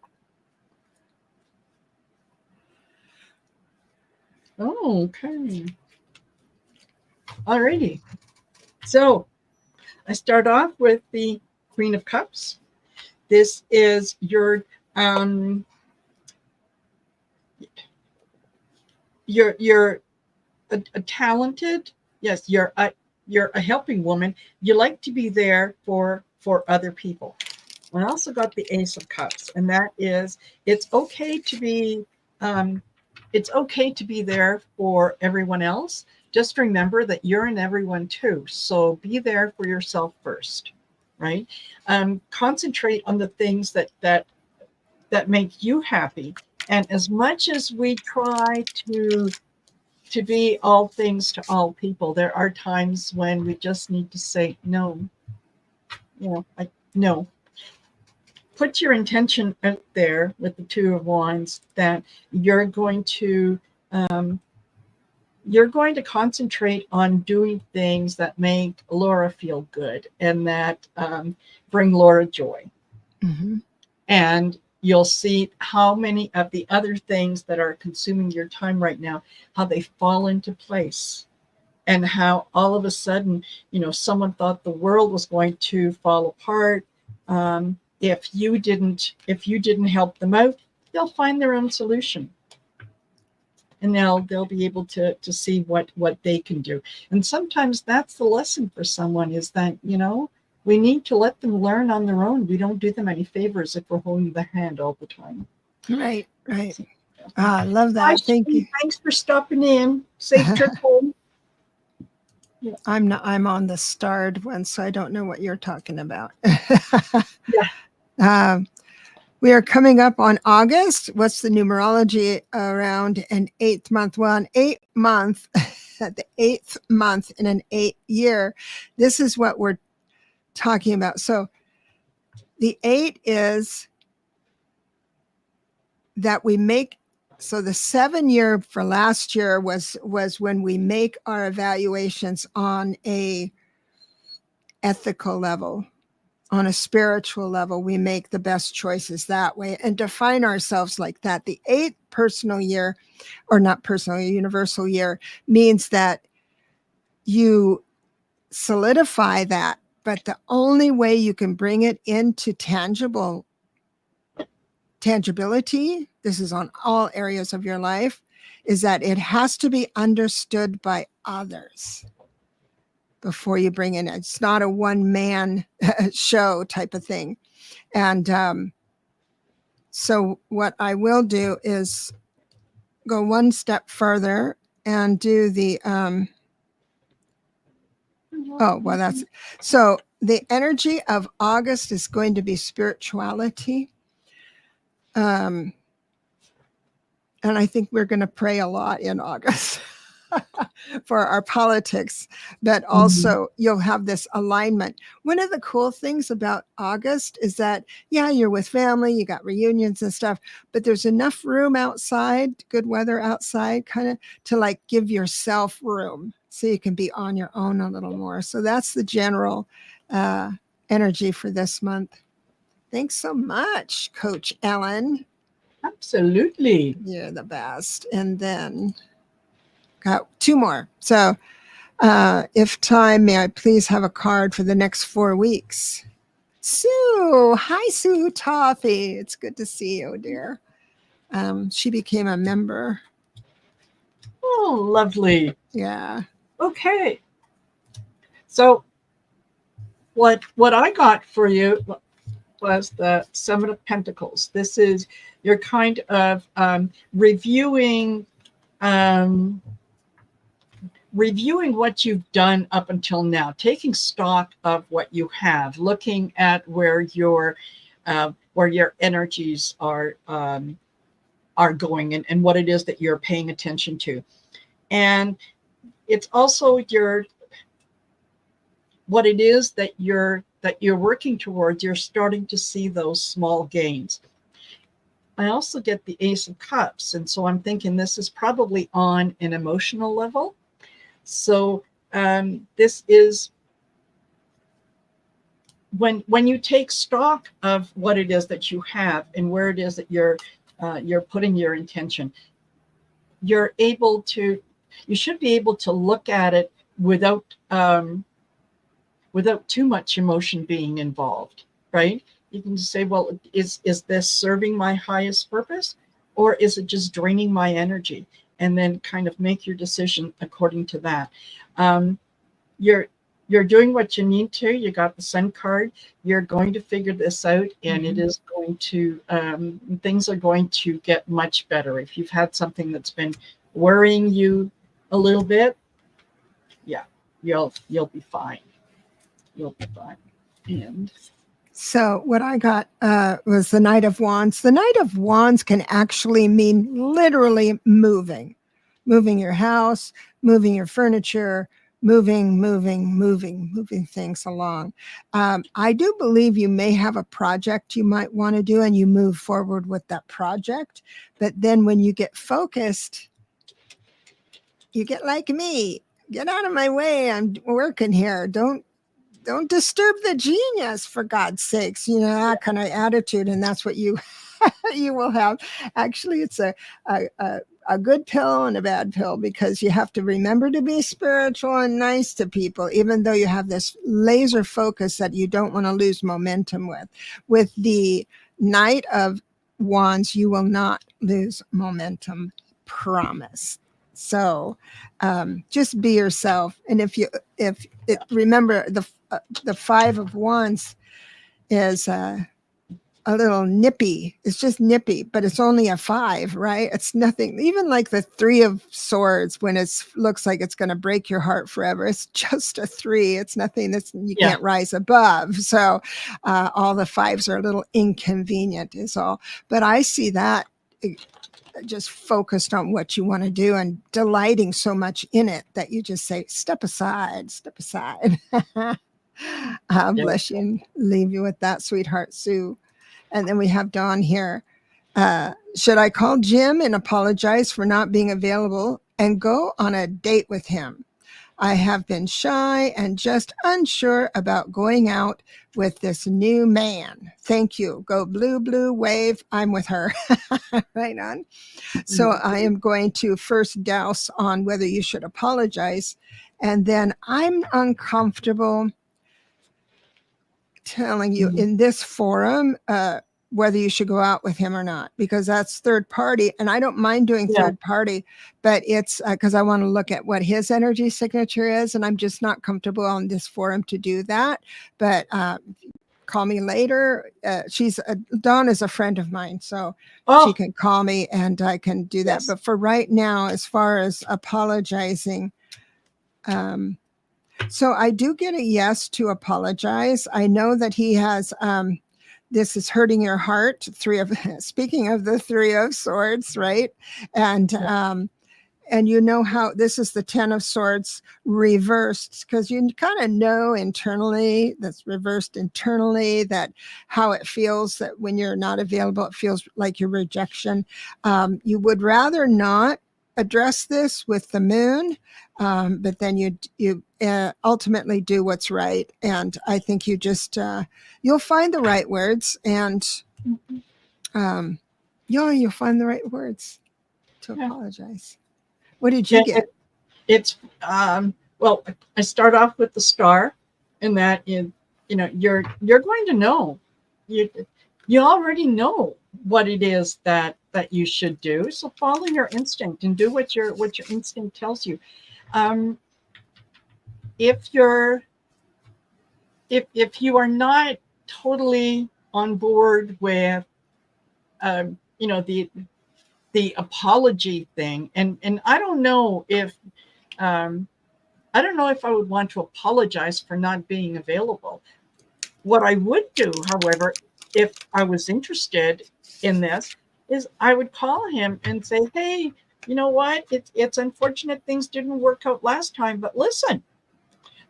Oh, okay. Alrighty. So I start off with the Queen of Cups. This is you're a talented, yes, you're a helping woman. You like to be there for other people. I also got the Ace of Cups, and that is it's okay to be there for everyone else. Just remember that you're in everyone too. So be there for yourself first, right? Concentrate on the things that make you happy. And as much as we try to to be all things to all people. There are times when we just need to say no. No. Put your intention out there with the Two of Wands that you're going to concentrate on doing things that make Laura feel good and that bring Laura joy. Mm-hmm. And you'll see how many of the other things that are consuming your time right now, how they fall into place, and how all of a sudden, someone thought the world was going to fall apart. If you didn't help them out, they'll find their own solution. And they'll be able to see what they can do. And sometimes that's the lesson for someone, is that, we need to let them learn on their own. We don't do them any favors if we're holding their hand all the time. Right. I love that. Thank you. Thanks for stopping in. Safe trip home. Yeah. I'm on the starred one, so I don't know what you're talking about. Yeah. We are coming up on August. What's the numerology around an 8th month? Well, an 8th month, the 8th month in an 8th year. This is what we're talking about. So the 8 is that we make. So the 7 year for last year was when we make our evaluations on a ethical level, on a spiritual level. We make the best choices that way and define ourselves like that. The 8th personal year, or not personal, universal year, means that you solidify that, but the only way you can bring it into tangibility, this is on all areas of your life, is that it has to be understood by others before you bring in. It's not a one-man show type of thing. And so what I will do is go one step further and do the so the energy of August is going to be spirituality. And I think we're going to pray a lot in August for our politics, but also you'll have this alignment. One of the cool things about August is that, you're with family, you got reunions and stuff, but there's enough room outside, good weather outside, kind of to like give yourself room so you can be on your own a little more. So that's the general energy for this month. Thanks so much, Coach Ellen. Absolutely. You're the best. And then got 2 more. So if time, may I please have a card for the next 4 weeks? Sue. Hi, Sue Toffee. It's good to see you, dear. She became a member. Oh, lovely. Yeah. Okay. So what I got for you was the Seven of Pentacles. This is your kind of reviewing what you've done up until now, taking stock of what you have, looking at where your energies are going and what it is that you're paying attention to. And it's also what it is that you're working towards. You're starting to see those small gains. I also get the Ace of Cups, and so I'm thinking this is probably on an emotional level. So this is when you take stock of what it is that you have and where it is that you're putting your intention, you should be able to look at it without too much emotion being involved, right? You can just say, well, is this serving my highest purpose, or is it just draining my energy? And then kind of make your decision according to that. You're doing what you need to. You got the Sun card. You're going to figure this out, and it is going to things are going to get much better. If you've had something that's been worrying you a little bit, you'll be fine. You'll be fine. And so what I got was the Knight of Wands. The Knight of Wands can actually mean literally moving. moving your house, moving your furniture, moving things along. I do believe you may have a project you might want to do and you move forward with that project. But then when you get focused, you get like me. Get out of my way. I'm working here. Don't disturb the genius, for God's sakes. You know, that kind of attitude. And that's what you you will have. Actually, it's a good pill and a bad pill, because you have to remember to be spiritual and nice to people, even though you have this laser focus that you don't want to lose momentum with. With the Knight of Wands, you will not lose momentum, promise. So just be yourself. And if remember, the Five of Wands is a little nippy. It's just nippy, but it's only a 5, right? It's nothing. Even like the Three of Swords, when it looks like it's going to break your heart forever, it's just a 3. It's nothing that's you can't rise above. So all the 5s are a little inconvenient is all. But I see that just focused on what you want to do and delighting so much in it that you just say, step aside, step aside. Bless you and leave you with that, sweetheart Sue. And then we have Dawn here. Should I call Jim and apologize for not being available and go on a date with him? I have been shy and just unsure about going out with this new man. Thank you. Go blue, blue wave. I'm with her. Right on. So I am going to first douse on whether you should apologize. And then I'm uncomfortable telling you in this forum whether you should go out with him or not, because that's third party. And I don't mind doing third party, but it's because I want to look at what his energy signature is. And I'm just not comfortable on this forum to do that. But call me later. Dawn is a friend of mine, so she can call me and I can do that. But for right now, as far as apologizing, so I do get a yes to apologize. I know that he has, this is hurting your heart. Speaking of the Three of Swords, right? And you know how this is the 10 of Swords reversed, because you kind of know internally, that's reversed internally, that how it feels that when you're not available, it feels like your rejection. You would rather not address this with the moon, but then you ultimately do what's right. And I think you just, you'll find the right words, and you'll find the right words to apologize. What did you get? It's well, I start off with the star, and that is, you're going to know, you already know what it is that you should do. So follow your instinct and do what your instinct tells you. If you are not totally on board with the apology thing, and I don't know if I would want to apologize for not being available. What I would do, however, if I was interested in this, is I would call him and say, hey, you know what? It's unfortunate things didn't work out last time, but listen,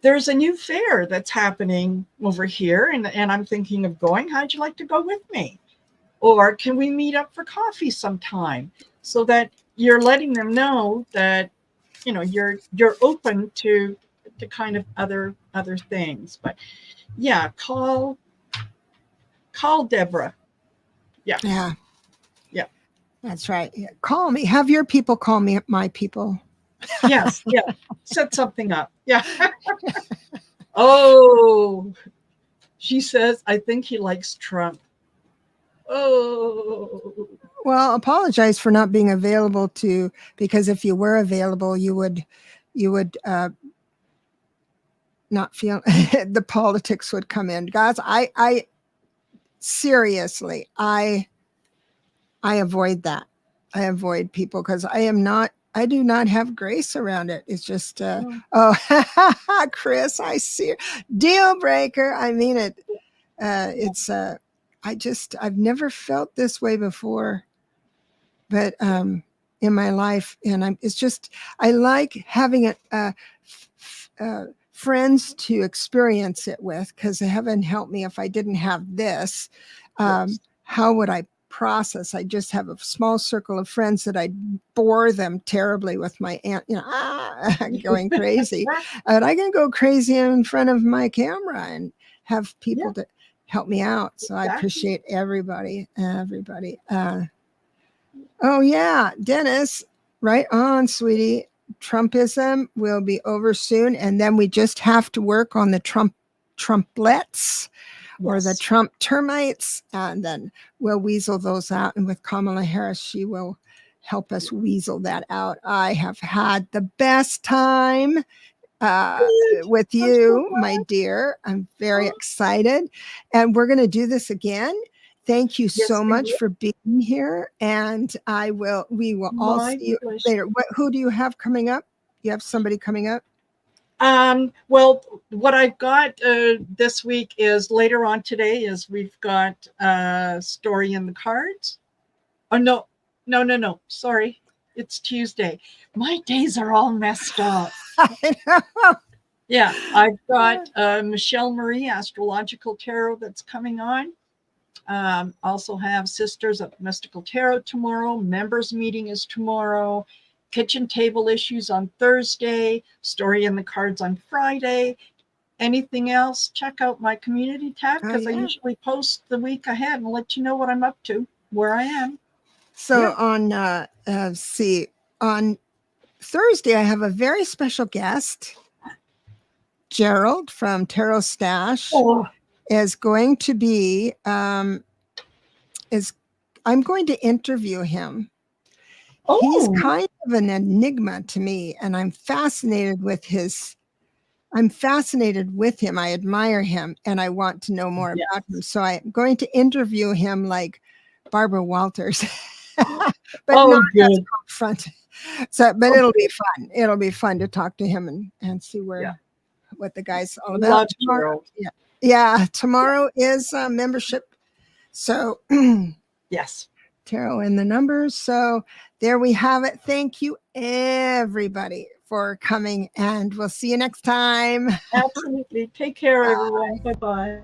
there's a new fair that's happening over here, and I'm thinking of going. How'd you like to go with me? Or can we meet up for coffee sometime? So that you're letting them know that you're open to kind of other things. But yeah, call Debra. Yeah, that's right. Yeah. Call me. Have your people call me my people. Yes, set something up. Yeah. Oh, she says, I think he likes Trump. Oh, well, apologize for not being available because if you were available, you would not feel the politics would come in. Guys, I seriously, I avoid that. I avoid people because I do not have grace around it. It's just, Chris, I see it. Deal breaker. I mean it. I've never felt this way before, but in my life. And it's just, I like having friends to experience it with, because heaven help me if I didn't have this. How would I process? I just have a small circle of friends that I bore them terribly with my aunt, going crazy. And I can go crazy in front of my camera and have people to help me out. So I appreciate everybody. Oh yeah, Dennis, right on, sweetie. Trumpism will be over soon, and then we just have to work on the Trumplets or the Trump termites, and then we'll weasel those out. And with Kamala Harris, she will help us weasel that out. I have had the best time with you, my dear. I'm very excited, and we're going to do this again. Thank you so much for being here, and we will all see you later. Who do you have coming up? You have somebody coming up? Well, what I've got this week is later on today is we've got a story in the cards. Oh, no. Sorry. It's Tuesday. My days are all messed up. I know. Yeah, I've got Michelle Marie Astrological Tarot that's coming on. Also have Sisters of Mystical Tarot tomorrow. Members meeting is tomorrow. Kitchen table issues on Thursday. Story in the cards on Friday. Anything else? Check out my community tab, because I usually post the week ahead and let you know what I'm up to, where I am. So on Thursday, I have a very special guest. Gerald from Tarot Stash is going to be I'm going to interview him. He's kind of an enigma to me, and I'm fascinated with him. I admire him, and I want to know more about him. So I'm going to interview him like Barbara Walters, but not as upfront. So, but it'll be fun. It'll be fun to talk to him and see what the guy's all about. Tomorrow, tomorrow is membership. So yes. Tarot and the numbers. So there we have it. Thank you, everybody, for coming, and we'll see you next time. Absolutely. Take care, everyone. Bye-bye.